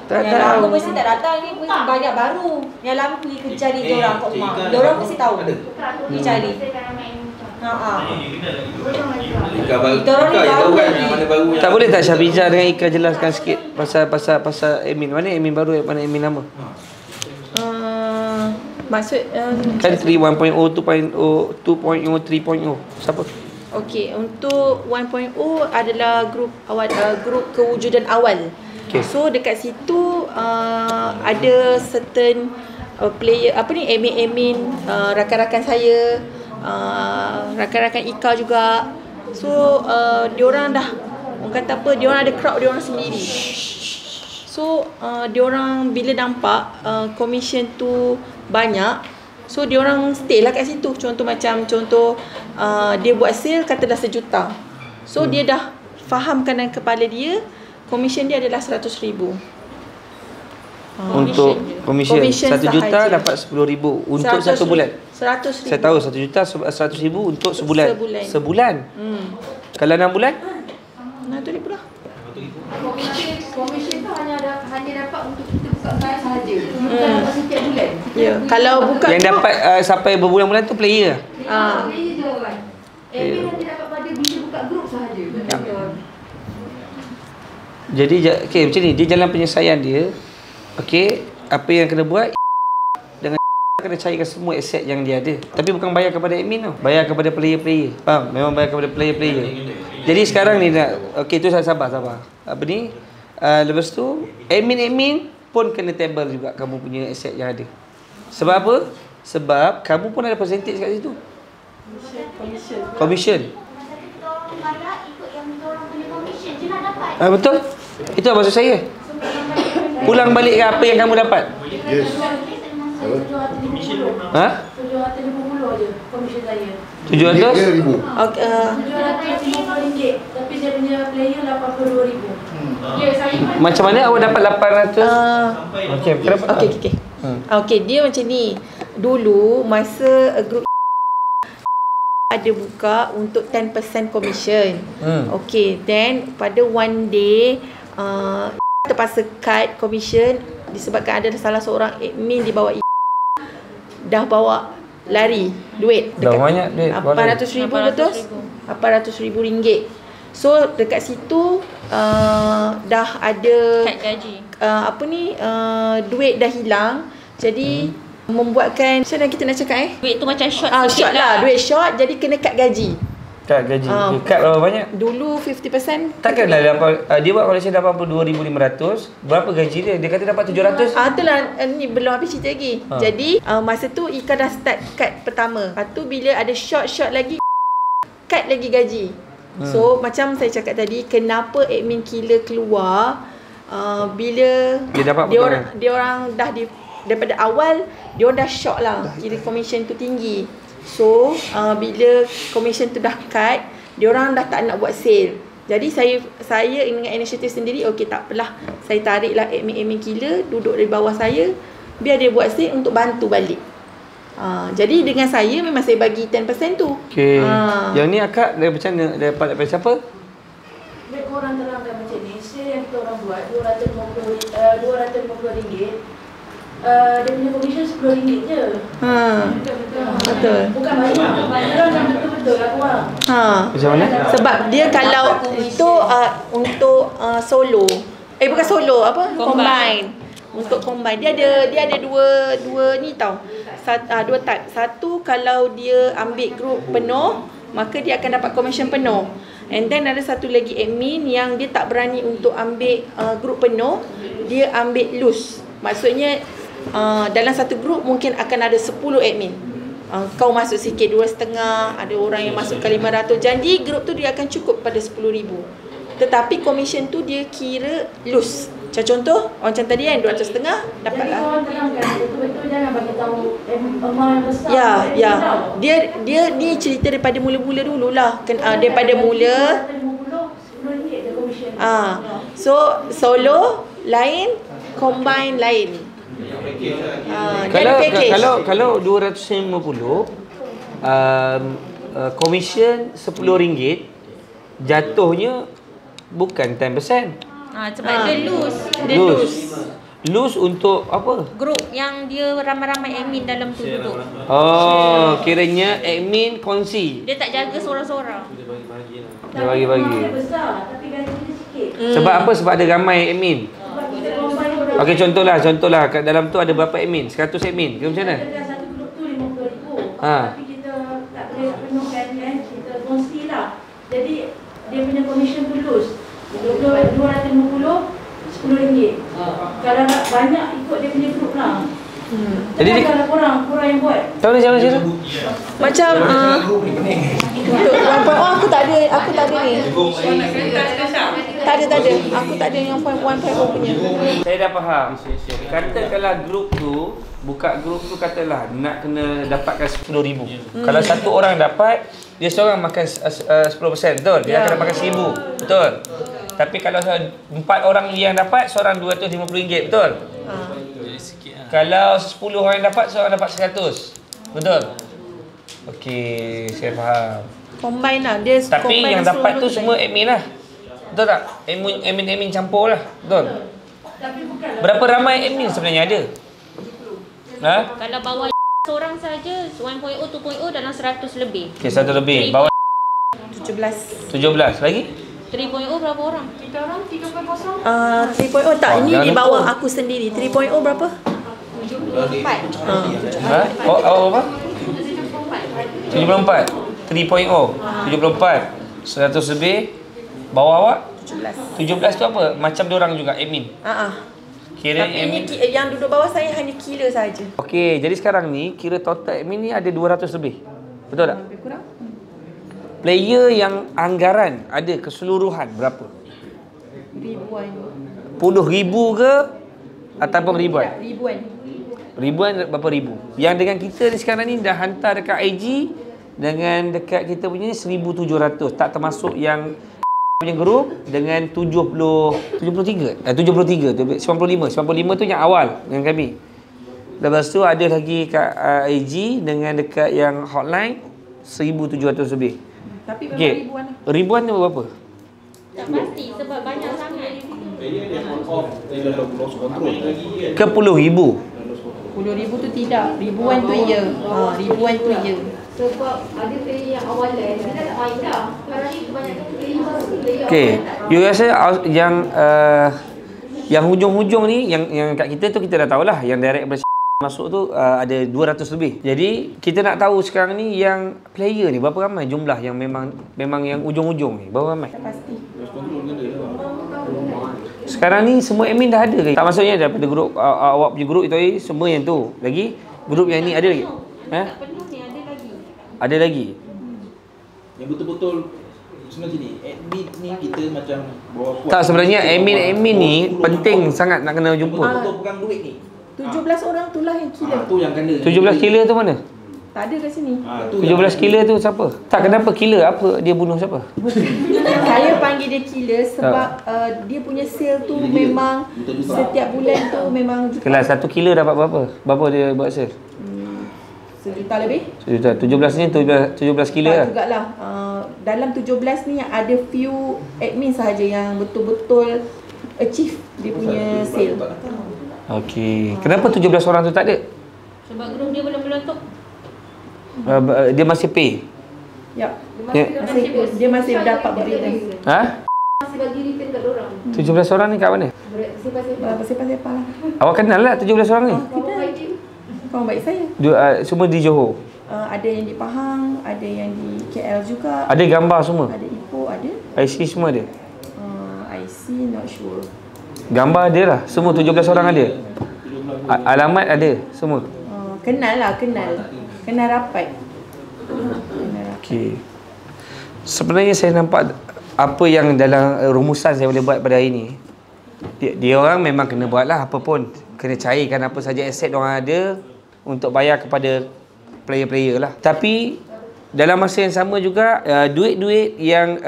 Tak yang tahu. lama mesti tak datang ni, mesti banyak baru. Yang lama pergi cari dia orang kat rumah. Dia orang mesti tahu. Pergi cari. Tak boleh tak Syafiza dengan Ika jelaskan sikit pasal admin. Mana admin baru, mana admin lama? Maksud kan 3 1.0, 2.0, 2.0, 3.0. Siapa? Okey, untuk 1.0 adalah grup awal, grup kewujudan awal. Okay. So dekat situ ada certain player, apa ni, admin rakan-rakan saya, rakan-rakan Ika juga. So diorang dah, orang kata apa, diorang ada crowd diorang sendiri. So diorang bila nampak commission tu banyak, so diorang stay lah kat situ. Contoh dia buat sale katalah 1 juta. So dia dah fahamkan dalam kepala dia commission dia adalah 100,000. Untuk commission 1 juta sahaja. dapat 10,000 untuk 1 bulan. 100,000. Saya tahu 1 juta 100,000 untuk sebulan. Sebulan. Kalau 6 bulan? Nah, tu dia pula. Komisen tu hanya dapat untuk kita buka account sahaja. Bukan dapat setiap bulan. Ya, kalau buka yang dapat sampai berbulan-bulan tu player. Player je kan. Admin hanya dapat pada bila buka grup sahaja. Jadi okey, macam ni dia jalan penyelesaian dia. Okey, apa yang kena buat dengan kena carikan semua aset yang dia ada. Tapi bukan bayar kepada admin tau. Bayar kepada player-player. Faham? Memang bayar kepada player-player. Jadi sekarang ni nak, okey tu saya sabar. Apa ni? Lepas tu admin pun kena table juga kamu punya aset yang ada. Sebab apa? Sebab kamu pun ada percentage kat situ. Commission. Betul? Itu maksud saya. Pulang balik ke apa yang kamu dapat? Yes. Ha? 750 je komisen saya. 700? Okay, RM750 tapi dia punya player RM82,000. Ya, saya macam mana awak dapat 800? Okey, kenapa? Okey. Okey, dia macam ni. Dulu masa group ada buka untuk 10% commission. Okey, then pada one day terpaksa cut commission disebabkan ada salah seorang admin di bawah dah bawa lari duit dah banyak duit, 800,000 betul? 800,000 ringgit. So dekat situ dah ada Cut gaji. duit dah hilang. Jadi membuatkan macam mana kita nak cakap Duit tu macam short short lah, duit short, jadi kena cut gaji. Cut gaji. Cut berapa banyak? Dulu 50%. Takkan dah dapat dia buat collection 82,500. Berapa gaji dia? Dia kata dapat 700. Itulah ni belum habis cerita lagi. Jadi masa tu Ika dah start cut pertama. Lepas tu bila ada short lagi cut lagi gaji. So macam saya cakap tadi, kenapa admin killer keluar bila dia orang dah daripada awal dia orang dah shock lah, kira commission tu tinggi. So bila commission tu dah cut, dia orang dah tak nak buat sale. Jadi saya dengan inisiatif sendiri, okey tak apalah, saya tariklah admin killer duduk di bawah saya, biar dia buat sale untuk bantu balik. Jadi dengan saya memang saya bagi 10% tu. Okey. Yang ni akak macam mana dapat siapa? Bila korang terangkan macam ni, sale yang kita orang buat RM250, dia punya commission RM10 je. Betul. Bukan banyak. Terangkan betul-betul lah korang. Macam mana? Sebab dia kalau itu untuk solo. Bukan solo, apa? Combine. Untuk combine dia ada dua ni tau. Dua type. Satu, kalau dia ambil group penuh, maka dia akan dapat commission penuh. And then ada satu lagi admin yang dia tak berani untuk ambil group penuh, dia ambil loose. Maksudnya dalam satu group mungkin akan ada 10 admin. Kau masuk sikit 2.5, ada orang yang masukkan 500. Janji group tu dia akan cukup pada 10,000. Tetapi commission tu dia kira loose. Macam contoh, macam tadi kan 200.5 dapat lah. Jadi korang terangkan betul-betul, jangan bagi tahu amount yang besar. Ya. Dia ni cerita daripada mula-mula dululah. Daripada mula RM10 je commission. So solo lain, combine lain. Kalau 250 commission RM10, jatuhnya bukan 10%. Sebab dia loose untuk apa? Grup yang dia ramai-ramai admin dalam tu duduk. Kiranya admin kongsi. Dia tak jaga seorang-seorang. Dia bagi-bagi. Dia besar tapi gaji dia sikit. Sebab apa? Sebab ada ramai admin. Okey, contohlah kat dalam tu ada berapa admin? 100 admin ke macam mana? Satu grup tu RM50,000. Tapi kita tak boleh penuhkan kan, kita kongsi lah. Jadi dia punya commission tu loose. RM250, RM10. Kalau banyak ikut dia punya grup lah. Jadi kalau korang yang buat. Tahu ni macam mana? Macam untuk 1.0 aku tak ada ni. Tak ada. Aku tak ada yang 1.0 punya. Saya dah faham. Katakanlah grup tu, buka grup tu katalah nak kena dapatkan 10,000. Kalau satu orang dapat, dia seorang makan 10%, betul? Dia akan dapatkan 1,000, betul? Tapi kalau 4 orang yang dapat, seorang RM250, betul? Kalau 10 orang yang dapat, seorang dapat 100, betul? Okey, saya faham. Combine lah. Dia tapi yang dapat tu semua admin lah, betul tak? Admin campur lah, betul? Berapa ramai admin sebenarnya ada? Kalau bawah seorang saja 1.0, 2.0 dalam 100 lebih. Okey, 100 lebih. Bawah 17 lagi? 3.0 berapa orang? Kita orang 3.0. 3.0 tak, ini di bawah aku sendiri. 3.0 berapa? 74. Berapa? 74. 3.0 74. 100 lebih. Bawah awak? 17 tu apa? Macam diorang juga admin. Kira tapi admin ini yang duduk bawah saya hanya kira saja. Okey, jadi sekarang ni kira total admin ni ada 200 lebih. Betul tak? Lebih kurang. Player yang anggaran ada keseluruhan berapa? Ribuan. Puluh ribu ke ataupun ribuan? Ribuan berapa ribu? Yang dengan kita ni sekarang ni dah hantar dekat IG dengan dekat kita punya 1,700, tak termasuk yang punya grup dengan 95 tu yang awal dengan kami. Lepas tu ada lagi kat AG dengan dekat yang hotline 1,700 lebih. Tapi memang Okey. ribuan lah. Ribuan tu berapa? Tak pasti sebab banyak sangat. Dia on off, dia dah lost control. Ke puluh ribu? 10,000 tu tidak. Ribuan tu ya. Ribuan tu ya. Sebab ada player yang awalan, dia dah tak main dah. Sekarang ni kebanyakan player baru, player Okey. awalan tak. You rasa yang hujung-hujung ni yang kat kita tu kita dah tahulah yang direct daripada masuk tu ada 200 lebih. Jadi kita nak tahu sekarang ni yang player ni berapa ramai jumlah yang memang yang ujung-ujung ni. Berapa ramai? Tak pasti. Sekarang ni semua admin dah ada ke? Tak maksudnya daripada grup awak punya grup itu semua yang tu. Lagi grup yang ni ada lagi? Tak penuh ni, ada lagi. Ada lagi? Yang betul-betul sebenarnya sini, admin ni kita macam bawa kuat. Tak, sebenarnya admin ni penting sangat nak kena jumpa. Betul-betul pegang duit ni. 17 orang tu lah yang killer. Tu yang kena. 17 killer tu mana? Tak ada kat sini. 17 killer tu siapa? Tak, kenapa killer? Apa dia bunuh siapa? Saya panggil dia killer sebab dia punya sale tu memang setiap bulan tu memang Kelas satu killer dapat berapa? Berapa dia buat sale? 1 juta lebih. 1 juta. 17 ni 17 killer lah. Jugalah. Dalam 17 ni ada few admin sahaja yang betul-betul achieve dia punya sale. Okey. Kenapa 17 orang tu tak ada? Sebab grup dia belum meletup. Dia masih pay. Ya. Ya. Dia masih dapat berita. Ha? Masih bagi return kat orang. 17 orang ni kat mana? Sepah-sepah lah. Awak kenal lah 17 orang ni? Kawan baik saya. Semua di Johor. Ada yang di Pahang, ada yang di KL juga. Ada gambar semua? Ada Ipoh, ada. IC semua ada? IC not sure. Gambar ada lah. Semua 17 orang ada? Alamat ada semua? Kenal lah, kenal. Kenal rapat. Okey. Sebenarnya saya nampak apa yang dalam rumusan saya boleh buat pada hari ni. Dia orang memang kena buat lah apa pun. Kena cairkan apa saja aset diorang ada untuk bayar kepada player-player lah. Tapi dalam masa yang sama juga duit-duit yang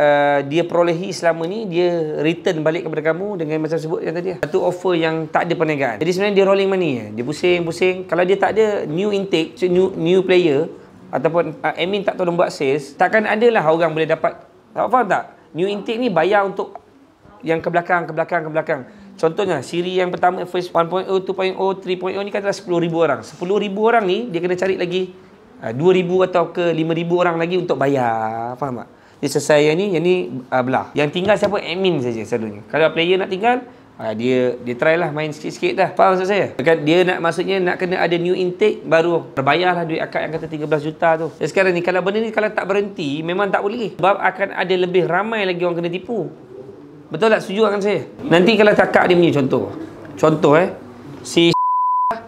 dia perolehi selama ni dia return balik kepada kamu dengan macam sebut yang tadi. Satu offer yang tak ada perniagaan. Jadi sebenarnya dia rolling money. Dia pusing-pusing. Kalau dia tak ada new intake, new player ataupun admin tak tolong buat sales, takkan adalah orang boleh dapat. Tak faham tak? New intake ni bayar untuk yang ke belakang. Contohnya, siri yang pertama, first 1.0, 2.0, 3.0 ni katalah 10,000 orang. 10,000 orang ni, dia kena cari lagi 2,000 atau ke 5,000 orang lagi untuk bayar. Faham tak? Dia selesai yang ni belah. Yang tinggal siapa? Admin saja selalunya. Kalau player nak tinggal, dia try lah main sikit-sikit dah. Faham maksud saya? Dia maksudnya nak kena ada new intake, baru terbayarlah duit akad yang kata 13 juta tu. Jadi sekarang ni, kalau benda ni kalau tak berhenti, memang tak boleh. Sebab akan ada lebih ramai lagi orang kena tipu. Betul tak? Setuju dengan saya? Nanti kalau akak dia punya contoh si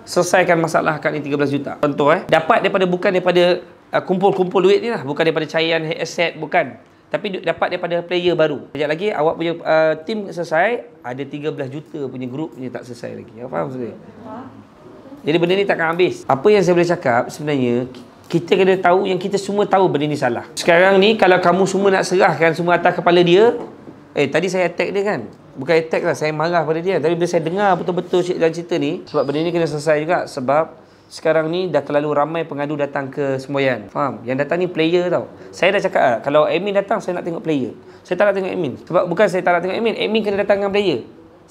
selesaikan masalah akad ni 13 juta. Contoh dapat bukan daripada kumpul-kumpul duit ni lah, bukan daripada cairan aset, bukan. Tapi dapat daripada player baru. Sekejap lagi awak punya tim selesai, ada 13 juta punya grup punya tak selesai lagi. Awak faham maksud saya? Jadi benda ni takkan habis. Apa yang saya boleh cakap sebenarnya, kita kena tahu yang kita semua tahu benda ni salah. Sekarang ni kalau kamu semua nak serahkan semua atas kepala dia, tadi saya attack dia kan. Bukan attack lah, saya marah pada dia. Tapi bila saya dengar betul-betul dalam cerita ni, sebab benda ni kena selesai juga. Sebab sekarang ni dah terlalu ramai pengadu datang ke semboyan. Faham? Yang datang ni player tau. Saya dah cakap lah, kalau admin datang, saya nak tengok player. Saya tak nak tengok admin. Sebab bukan saya tak nak tengok admin kena datang dengan player.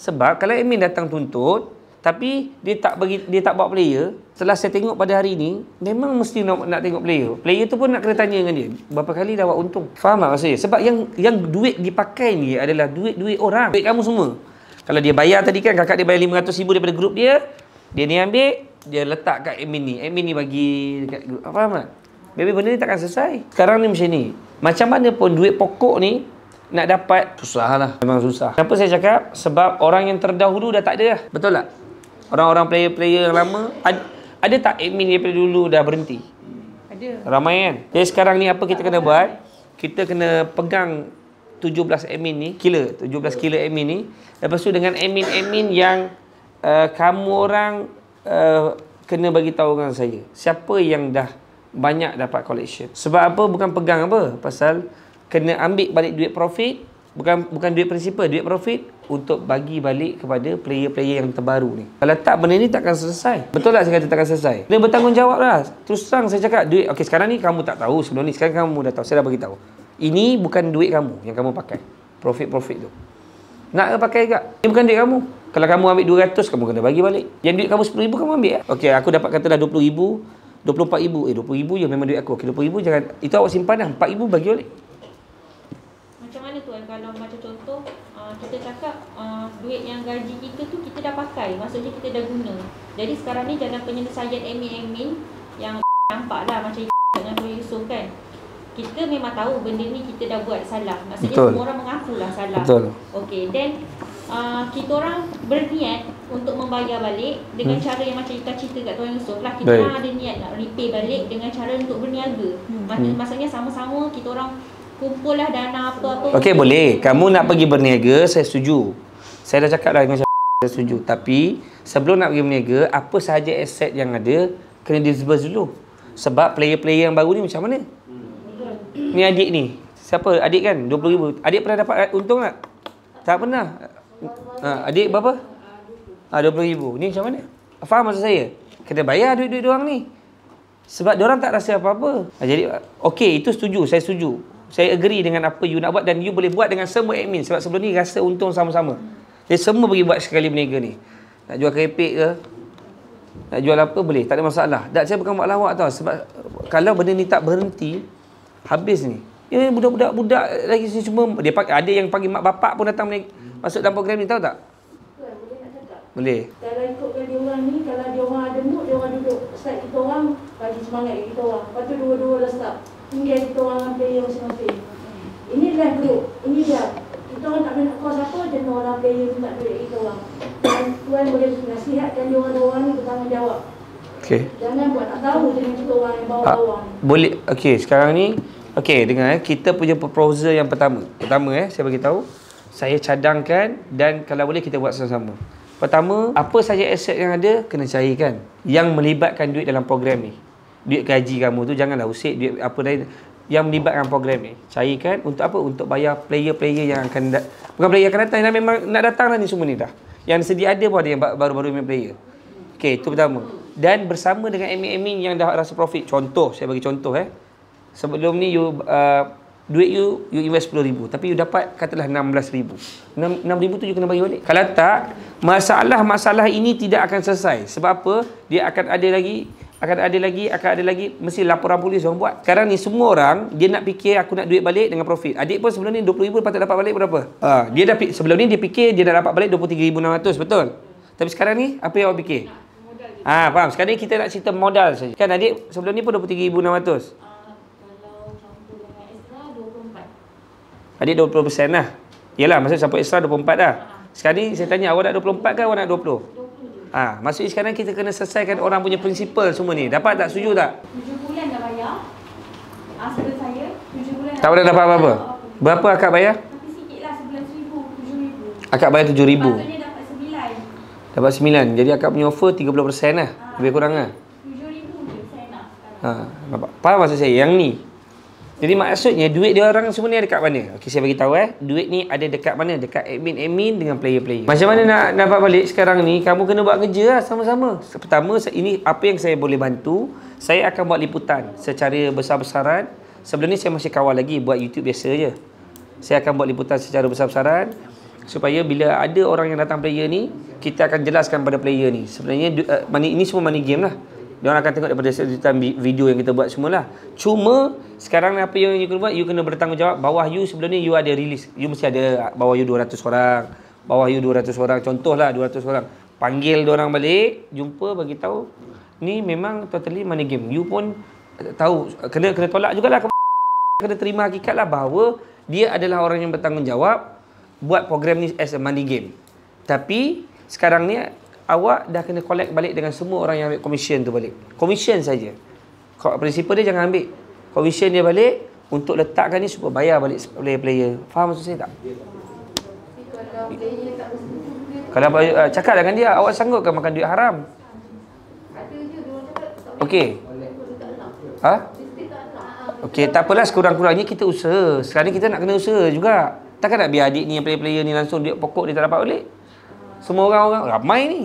Sebab kalau admin datang tuntut, tapi dia tak bawa player, setelah saya tengok pada hari ni, memang mesti nak tengok player. Player tu pun nak kena tanya dengan dia, berapa kali dah awak untung. Faham tak maksudnya? Sebab yang duit dipakai ni adalah duit orang. Duit kamu semua. Kalau dia bayar tadi kan, kakak dia bayar 500,000 daripada grup dia ni ambil, dia letak kat admin ni. Admin ni bagi dekat grup. Faham tak? Baby, benda ni takkan selesai. Sekarang ni macam ni. Macam mana pun duit pokok ni nak dapat, susah lah. Memang susah. Kenapa saya cakap? Sebab orang yang terdahulu dah tak ada dah. Betul tak? Orang-orang player-player yang lama, ada tak admin daripada dulu dah berhenti? Ada. Ramai kan? Jadi sekarang ni apa kita kena buat? Kita kena pegang 17 admin ni, 17 killer admin ni. Lepas tu dengan admin-admin yang kamu orang kena bagi tahu dengan saya. Siapa yang dah banyak dapat collection. Sebab apa? Bukan pegang apa? Pasal kena ambil balik duit profit. Bukan duit principal, duit profit. untuk bagi balik kepada player-player yang terbaru ni. Kalau tak, benda ni takkan selesai. Betul tak saya kata takkan selesai? Dia bertanggungjawab lah. Terus terang saya cakap, duit, okey sekarang ni kamu tak tahu sebelum ni. Sekarang kamu dah tahu, saya dah bagi tahu. Ini bukan duit kamu yang kamu pakai. Profit tu. Nak ke pakai tak? Ini bukan duit kamu. Kalau kamu ambil 200, kamu kena bagi balik. Yang duit kamu 10,000 kamu ambil. Okey, aku dapat katalah 20,000, 24,000. 20,000 je memang duit aku. Okey, 20,000 jangan. Itu awak simpan dah. 4,000 bagi balik. Macam mana tu kalau macam contoh kita cakap duit yang gaji kita tu kita dah pakai, maksudnya kita dah guna. Jadi sekarang ni dalam penyelesaian admin yang nampak lah macam dengan Tuan Yusof kan, kita memang tahu benda ni kita dah buat salah. Maksudnya Betul. semua orang mengakulah salah. Betul. Okey, then kita orang berniat untuk membayar balik dengan cara yang macam Ika cerita kat Tuan Yusof lah. Kita orang ada niat nak repay balik dengan cara untuk berniaga. Maksudnya sama-sama kita orang kumpul lah dana apa-apa. Okey, boleh. Kamu nak pergi berniaga, saya setuju. Saya dah cakap dah dengan saya setuju. Tapi sebelum nak pergi berniaga, apa sahaja aset yang ada kena disburse dulu. Sebab player-player yang baru ni macam mana? Ni adik ni. Siapa? Adik kan? 20,000. Adik pernah dapat untung tak? Tak pernah. Adik berapa? 20,000. Ni macam mana? Faham maksud saya? Kena bayar duit-duit diorang ni. Sebab diorang tak rasa apa-apa. Jadi, okey, itu setuju. Saya setuju. Saya agree dengan apa you nak buat dan you boleh buat dengan semua admin. Sebab sebelum ni rasa untung sama-sama. Jadi semua pergi buat sekali berniaga ni. Nak jual kerepek ke? Nak jual apa boleh. Tak ada masalah. Tak, saya bukan buat lawak tau. Sebab kalau benda ni tak berhenti, habis ni. Ya, budak-budak lagi sini semua. Dia ada yang panggil mak bapak pun datang masuk dalam program ni. Tahu tak? Boleh nak cakap? Boleh. Kalau ikutkan dia orang ni, kalau dia orang ada mood, dia orang duduk start kita orang, bagi semangat kita orang. Lepas tu dua-dua dah start. Tinggal kita orang dengan player masing-masing. Ini live group. Ini dia. Kita orang tak nak kos apa, jenuh orang player tu nak duit kita orang. Dan Tuan boleh nasihatkan dia orang ni bertanggungjawab. Okey. Jangan buat tak tahu dengan kita orang yang bawah-bawah ni. Boleh. Okey, sekarang ni dengar kita punya proposal yang pertama. Saya bagi tahu. Saya cadangkan dan kalau boleh kita buat sama-sama. Pertama, apa saja aset yang ada kena cairkan yang melibatkan duit dalam program ni. Duit gaji kamu tu janganlah usik duit apa lain yang melibatkan program ni. Cairkan untuk apa? Untuk bayar player-player yang akan bukan player akan datang, yang memang nak datang lah ni semua ni dah. Yang sedia ada pun ada yang baru-baru main player. Okey, itu pertama. Dan bersama dengan admin-admin yang dah rasa profit. Contoh, saya bagi contoh sebelum ni you duit you invest 10,000 tapi you dapat katalah 16,000. 6,000 tu you kena bagi balik. Kalau tak, masalah ini tidak akan selesai. Sebab apa? Dia akan ada lagi mesti laporan polis orang buat. Sekarang ni semua orang dia nak fikir aku nak duit balik dengan profit. Adik pun sebelum ni 20,000 patut dapat balik berapa? Dia dah sebelum ni dia fikir dia dah dapat balik 23,600, betul? Tapi sekarang ni apa yang awak fikir? Faham? Sekarang ni kita nak cerita modal saja. Kan adik sebelum ni pun 23,600. Kalau campur dengan extra 24. Adik 20% lah. Yalah, maksud campur extra 24 dah. Sekarang ni saya tanya awak nak 24 ke awak nak 20? Maksudnya sekarang kita kena selesaikan orang punya prinsipal semua ni. Dapat tak? Setuju tak? 7 bulan dah bayar. Asal saya 7 bulan Tak pernah dapat apa-apa? Berapa akak bayar? Tapi sikit lah, sebulan 7,000. Akak bayar 7,000. Patutnya dapat 9. Dapat 9. Jadi akak punya offer 30% lah. Lebih kurang lah. 7,000 je saya nak sekarang. Faham maksud saya? Yang ni. Jadi maksudnya duit dia orang semua ni ada dekat mana? Okey, saya bagi tahu duit ni ada dekat mana? Dekat admin dengan player-player. Macam mana nak dapat balik sekarang ni? Kamu kena buat kerja lah sama-sama. Pertama, ini apa yang saya boleh bantu. Saya akan buat liputan secara besar-besaran. Sebelum ni saya masih kawal lagi buat YouTube biasa je. Saya akan buat liputan secara besar-besaran supaya bila ada orang yang datang player ni, kita akan jelaskan pada player ni. Sebenarnya ini semua money game lah. Dia orang akan tengok daripada video yang kita buat semualah. Cuma sekarang apa yang you kena buat, you kena bertanggungjawab. Bawah you sebelum ni you ada release. You mesti ada bawah you 200 orang. Bawah you 200 orang. Contohlah 200 orang. Panggil dia orang balik, jumpa, bagi tahu. Ni memang totally money game. You pun tahu kena tolak jugalah. Kena terima hakikat lah bahawa dia adalah orang yang bertanggungjawab buat program ni as a money game. Tapi sekarang ni awak dah kena collect balik dengan semua orang yang ambil commission tu balik. Commission saja. Prinsipal dia jangan ambil. Commission dia balik untuk letakkan ni supaya bayar balik player-player. Faham maksud saya tak? Kalau player tak bersetuju, Kalau cakap dengan dia, awak sanggup ke makan duit haram? ada je dia orang cakap tak boleh. Okey. Okey, tak apalah, sekurang-kurangnya kita usaha. Sekarang ni kita nak kena usaha juga. Takkan nak biar adik ni yang player-player ni langsung duit pokok dia tak dapat balik? Semua orang-orang ramai ni.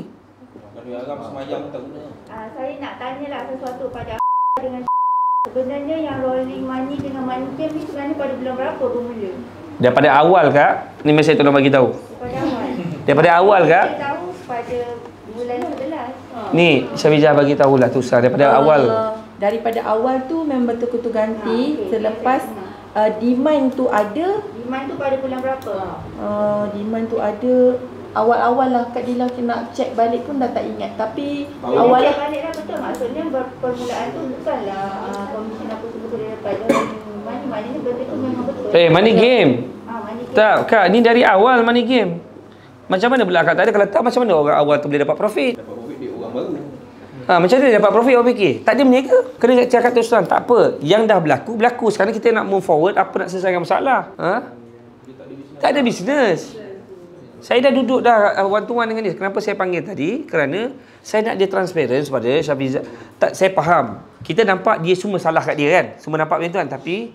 Kalau Aram semayang tak guna. Saya nak tanyalah sesuatu pada dengan sebenarnya yang rolling money dengan money game ni sebenarnya pada bulan berapa bermula? Daripada awal Kak, ni mesti tolong bagi tahu. Daripada awal. Daripada awal Kak. Saya tahu pada bulan 11. Ni Syafizah bagi tahulah tu sah daripada awal. Daripada awal tu memang betul-betul ganti selepas demand tu ada. Demand tu pada bulan berapa? Demand tu ada awal-awal lah Kak Dila nak check balik pun dah tak ingat. Tapi Awal awal check balik lah betul. Maksudnya permulaan tu bukanlah komisen apa semua tu dia dapat. Maknanya benda tu memang betul. Money game. Money game. Tak Kak, ni dari awal money game. Macam mana pula Kak tak ada? Kalau tak macam mana orang awal tu boleh dapat profit? Dapat profit dia orang baru. Macam mana dia dapat profit awak fikir? Tak ada berniaga. Kena cakap terus terang. Tak apa. Yang dah berlaku. Sekarang kita nak move forward. Apa nak selesaikan masalah? Tak ada bisnes. Saya dah duduk dah one to one dengan dia. Kenapa saya panggil tadi? Kerana saya nak dia transparent pada Syafizah. Tak, saya faham. Kita nampak dia semua salah kat dia kan? Semua nampak macam tu kan? Tapi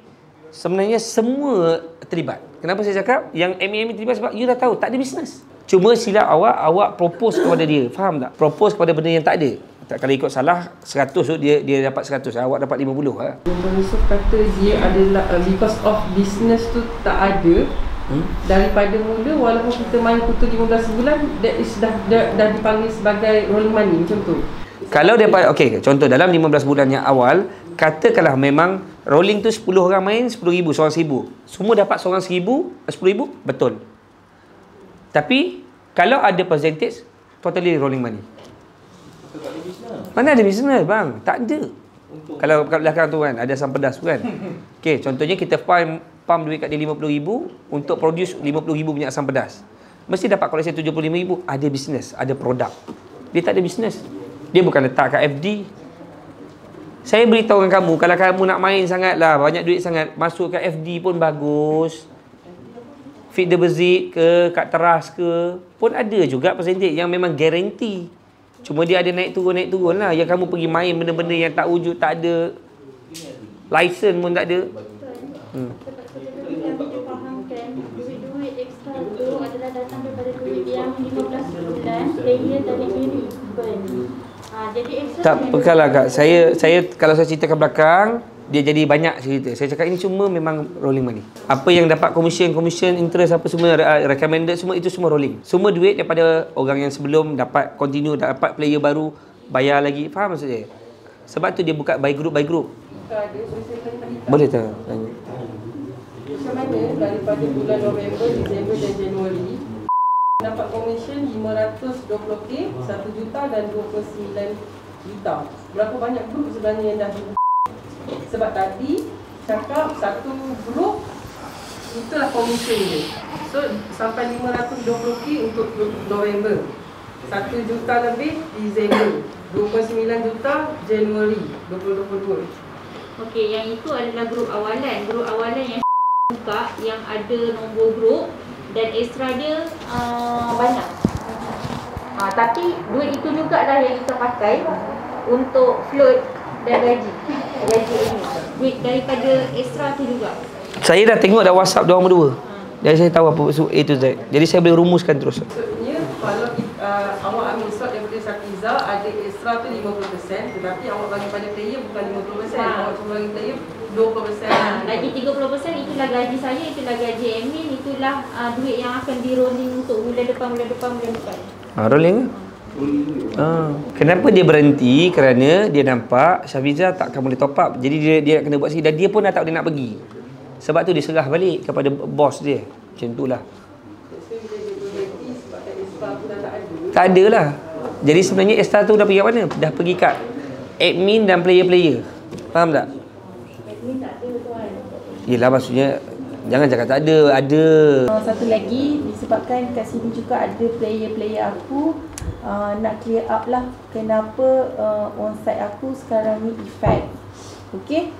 sebenarnya semua terlibat. Kenapa saya cakap? Yang MAM terlibat sebab you dah tahu tak ada bisnes. Cuma silap awak propose kepada dia. Faham tak? Propose kepada benda yang tak ada. Kalau ikut salah 100 tu dia dapat 100, awak dapat 50 lah. Yusuf kata dia adalah because of business tu tak ada. Daripada mula walaupun kita main kutu 15 bulan dah dipanggil sebagai rolling money macam tu. Kalau daripada contoh dalam 15 bulan yang awal, katakanlah memang rolling tu 10 orang main 10,000 seorang 1,000. Semua dapat seorang 10,000, betul. Tapi kalau ada percentage totally rolling money. Mana ada bisnes bang? Tak ada. Kalau kat belakang tu kan ada asam pedas tu kan. Contohnya kita pump duit kat dia 50,000 untuk produce 50,000 punya asam pedas. Mesti dapat collection 75,000. Ada bisnes, ada produk. Dia tak ada bisnes. Dia bukan letak kat FD. Saya beritahu dengan kamu, kalau kamu nak main sangatlah, banyak duit sangat, masuk kat FD pun bagus. Fit deposit ke, kat teras ke, pun ada juga percentage yang memang guarantee. Cuma dia ada naik turun lah. Yang kamu pergi main benda-benda yang tak wujud, tak ada license pun tak ada. Yang kita fahamkan, duit-duit ekstra tu adalah datang daripada duit yang 15 bulan player dari burn. Jadi ekstra tak perkala Kak. Saya kalau saya ceritakan belakang, dia jadi banyak cerita. Saya cakap ini cuma memang rolling money. Apa yang dapat commission, interest apa semua, recommended semua itu semua rolling. Semua duit daripada orang yang sebelum dapat continue, dapat player baru, bayar lagi. Faham maksud saya? Sebab tu dia buka by group. Boleh tak tanya? Macam mana daripada bulan November, Disember dan Januari dapat komisen 520k, 1 juta dan 29 juta. Berapa banyak grup sebenarnya yang dah sebab tadi cakap satu grup itulah komisen dia. So sampai 520k untuk November, 1 juta lebih Disember, 29 juta Januari 2022. Okey, yang itu adalah grup awalan. Grup awalan yang buka yang ada nombor grup dan ekstra dia banyak. Tapi duit itu jugalah yang kita pakai untuk float dan gaji ini. Duit daripada ekstra tu juga. Saya dah tengok dah WhatsApp diorang berdua. Jadi saya tahu apa maksud A to Z. Jadi saya boleh rumuskan terus. Maksudnya kalau awak ambil slot daripada Shafiza ada ekstra tu 50%, tetapi awak bagi pada player bukan 50%. Awak cuma bagi player 20%. Lagi 30% itulah gaji saya, itulah gaji admin, itulah duit yang akan di-rolling untuk bulan depan. Rolling ke? Kenapa dia berhenti? Kerana dia nampak Shafiza takkan boleh top up. Jadi dia kena buat sikit dan dia pun dah tak boleh nak pergi. Sebab tu dia serah balik kepada bos dia. Macam itulah. Tak ada lah. Jadi sebenarnya extra tu dah pergi kat mana? Dah pergi kat admin dan player-player. Faham tak? admin tak ada tuan. Yelah maksudnya jangan cakap tak ada, ada. Satu lagi disebabkan kat sini juga ada player-player aku nak clear up lah kenapa onsite aku sekarang ni effect. Okey,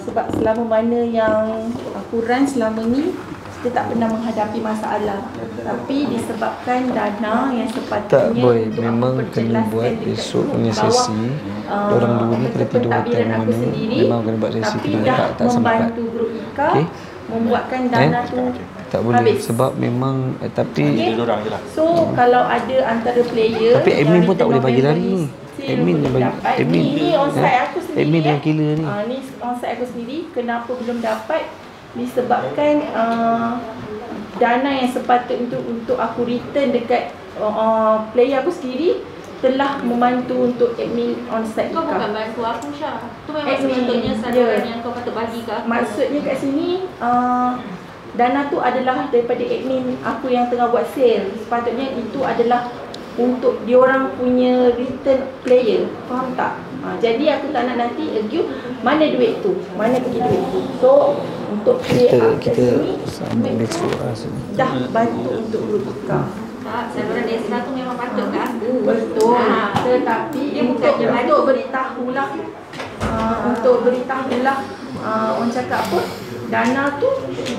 sebab selama mana yang aku run selama ni kita tak pernah menghadapi masalah, tapi disebabkan dana yang sepatutnya tak boy, memang kena buat esok punya sesi. Orang dua ni kena tidur hotel mana, memang kena buat sesi, tapi dah tak sempat. membantu grup IKA membuatkan dana tu Tak boleh habis. sebab memang tapi Okay. Dia orang je lah. So kalau ada antara player tapi admin yang pun tak boleh bagi November lari ni. still Admin belum bagi dapat. admin. Ni onside aku sendiri. Admin dengan killer ni. Ni onside aku sendiri. Kenapa belum dapat? Disebabkan dana yang sepatutnya untuk aku return dekat player aku sendiri telah membantu untuk admin onsite Kau bukan Ika. bantu aku Syah. Tu memang Admin, sepatutnya ya. saluran yang kau patut bagi ke aku. Maksudnya kat sini dana tu adalah daripada admin aku yang tengah buat sale. Sepatutnya itu adalah untuk diorang punya return player. Faham tak? Jadi aku tak nak nanti argue mana duit tu, mana pergi duit tu. So untuk clear up kat sini sama dia dah bantu untuk grup Ika. Tak, saluran Desra tu memang patut ke aku. Betul. Tetapi Dia bukan dia bantu. untuk beritahulah untuk beritahulah orang cakap apa, dana tu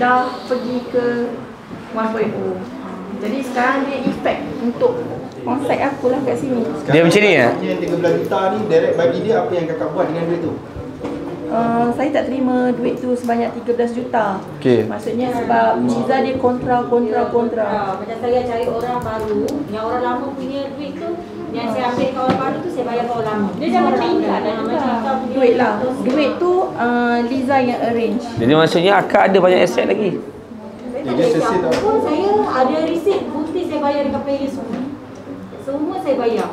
dah pergi ke 1.0. Jadi sekarang dia effect untuk onsite aku lah kat sini. Dia macam ni ya? Yang 13 juta ni direct bagi dia, apa yang kakak buat dengan duit tu? Saya tak terima duit tu sebanyak 13 juta. Okey. Maksudnya sebab Ciza dia kontra. Macam saya cari orang baru, yang orang lama punya duit tu, yang saya ambil kawan baru tu saya bayar kawan lama. Dia jangan macam Ika lah. Macam Ika punya Duit lah. Duit tu Liza yang arrange. Jadi maksudnya akak ada banyak aset lagi. Dia sesit tau. pun saya ada receipt bukti saya bayar dekat player semua. Semua saya bayar.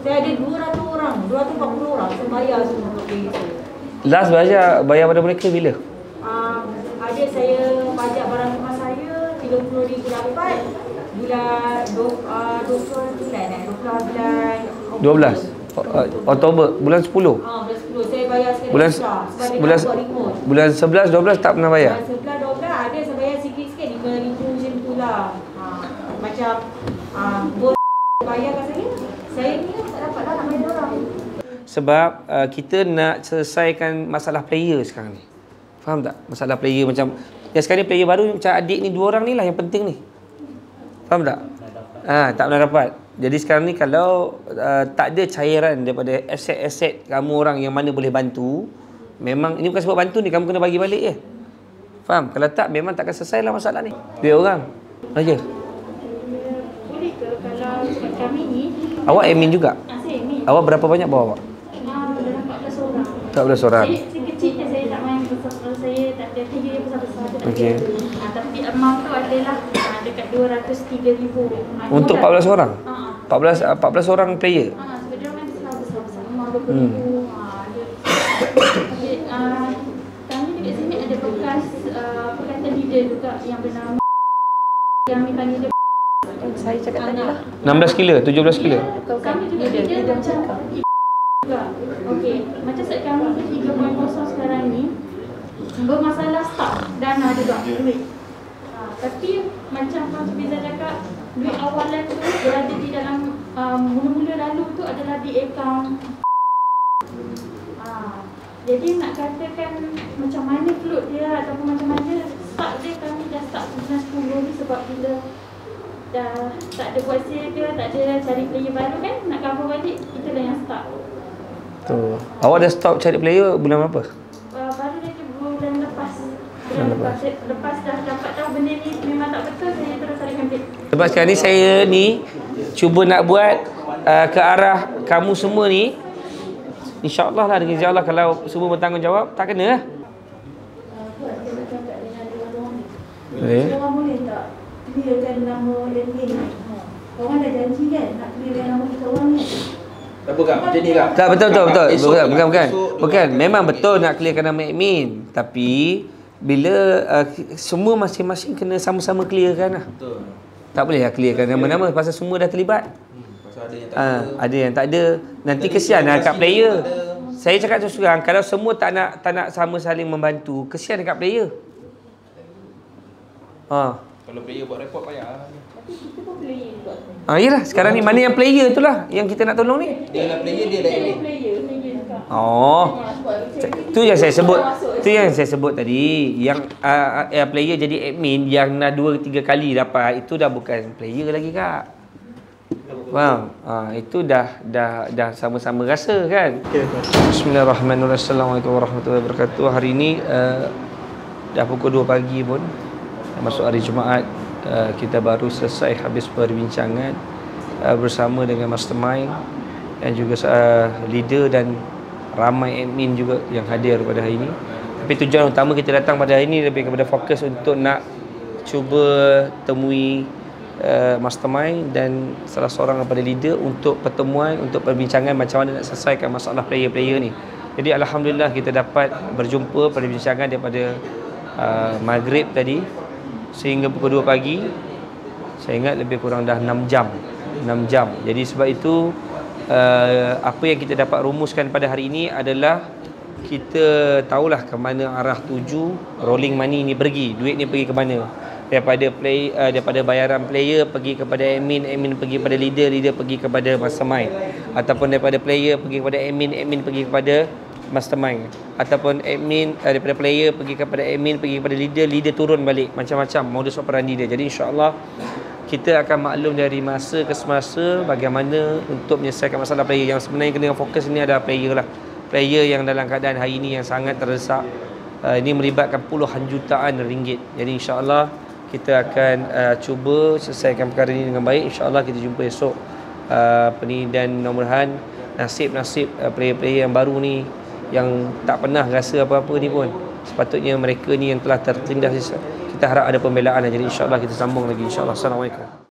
Saya ada 200 orang, 240 orang saya bayar semua dekat player saya. Last bayar pada mereka bila? Ada saya pajak barang rumah saya 30,000 dapat bulan 20 bulan 12 Oktober bulan 10. bulan 10 saya bayar sekali Bulan sebab dia buat remote. bulan 11 12 tak pernah bayar. Bulan 11 12 ada saya bayar sikit-sikit 5,000 macam tu lah. Macam bos bayar kat saya ni tak dapat lah nak bayar orang. Sebab kita nak selesaikan masalah player sekarang ni. Faham tak? Masalah player macam yang sekarang ni player baru macam adik ni 2 orang ni lah yang penting ni. Faham tak? Tak pernah dapat. Jadi sekarang ni kalau tak ada cairan daripada aset-aset kamu orang yang mana boleh bantu, memang ini bukan sebab bantu ni, kamu kena bagi balik je. Faham? Kalau tak memang takkan selesai lah masalah ni. Dia orang. Aja. Boleh ke kalau sebab kami ni Awak admin juga? saya admin. Awak berapa banyak bawa awak? Dalam 14 orang. 14 orang. Saya kecil je, saya tak main besar. Kalau saya tak ada tiga yang besar-besar. Okey. Tapi amount tu adalah dekat 203,000. Untuk 14 orang? 14 orang player? Sebab dia main besar-besar. Amount 20,000. Kami dekat sini ada bekas perkataan leader juga yang bernama yang kami panggil dia. Saya cakap tadi lah. 16 kilo, 17 kilo. Kami juga leader macam juga. Okey, macam set kami 3.0 sekarang ni bermasalah stok dana juga duit. Tapi macam Puan Fiza cakap, duit awalan tu berada di dalam mula-mula lalu tu adalah di akaun. Jadi nak katakan macam mana float dia ataupun macam mana start dia, kami dah start bulan 10 ni sebab bila dah tak ada buat sale ke, tak ada cari player baru kan, nak cover balik, kita dah yang start. Tu. Awak dah stop cari player bulan berapa? Baru dia bulan lepas. Lepas dah dapat tahu benda ni memang tak betul, saya terus carikan duit. Sebab sekarang ni saya ni cuba nak buat ke arah kamu semua ni. InsyaAllah lah, dengan insyaAllah kalau semua bertanggungjawab, tak kena lah. Orang boleh tak clearkan nama admin ni? Orang dah janji kan nak clearkan nama kita orang ni. Tak apa kak, macam ni kak. Tak, betul. Esok Bukan. Memang betul nak clearkan nama admin. Tapi bila semua masing-masing kena sama-sama clearkan lah. Betul. Tak boleh lah clearkan nama-nama pasal semua dah terlibat. Pasal ada yang tak ada. Ada yang tak ada. Nanti kesian lah kat player. Saya cakap terus terang, kalau semua tak nak sama saling membantu, kesian dekat player. Kalau player buat report payah. Tapi kita pun player juga. Yelah, sekarang ni mana yang player tu lah yang kita nak tolong ni. Dia lah player, dia lah admin. Player juga. Tu yang saya sebut. Tu yang saya sebut tadi. Yang player jadi admin yang dah 2-3 kali dapat, itu dah bukan player lagi kak. Faham? Itu dah sama-sama rasa kan. Bismillahirrahmanirrahim. Assalamualaikum warahmatullahi wabarakatuh. Hari ni dah pukul 2 pagi pun. masuk hari Jumaat, kita baru selesai habis perbincangan bersama dengan mastermind dan juga leader dan ramai admin juga yang hadir pada hari ini. Tapi tujuan utama kita datang pada hari ini lebih kepada fokus untuk nak cuba temui mastermind dan salah seorang daripada leader untuk pertemuan, untuk perbincangan macam mana nak selesaikan masalah player-player ni. Jadi alhamdulillah kita dapat berjumpa perbincangan daripada maghrib tadi sehingga pukul 2 pagi. Saya ingat lebih kurang dah 6 jam. Jadi sebab itu apa yang kita dapat rumuskan pada hari ini adalah kita tahulah ke mana arah tuju rolling money ni pergi, duit ni pergi ke mana. Daripada bayaran player pergi kepada admin pergi kepada leader pergi kepada mastermind, ataupun daripada player pergi kepada admin pergi kepada mastermind, ataupun admin daripada player pergi kepada admin pergi kepada leader turun balik, macam-macam modus operandi dia. Jadi insya-Allah kita akan maklum dari masa ke semasa bagaimana untuk menyelesaikan masalah player. Yang sebenarnya kena fokus ni adalah player lah. Player yang dalam keadaan hari ini yang sangat terdesak. Ini melibatkan puluhan jutaan ringgit. Jadi insya-Allah kita akan cuba selesaikan perkara ini dengan baik. InsyaAllah kita jumpa esok dan mudah-mudahan nasib-nasib player-player yang baru ni yang tak pernah rasa apa-apa ni pun sepatutnya mereka ni yang telah tertindas, kita harap ada pembelaan. Jadi insyaAllah kita sambung lagi insyaAllah. Assalamualaikum.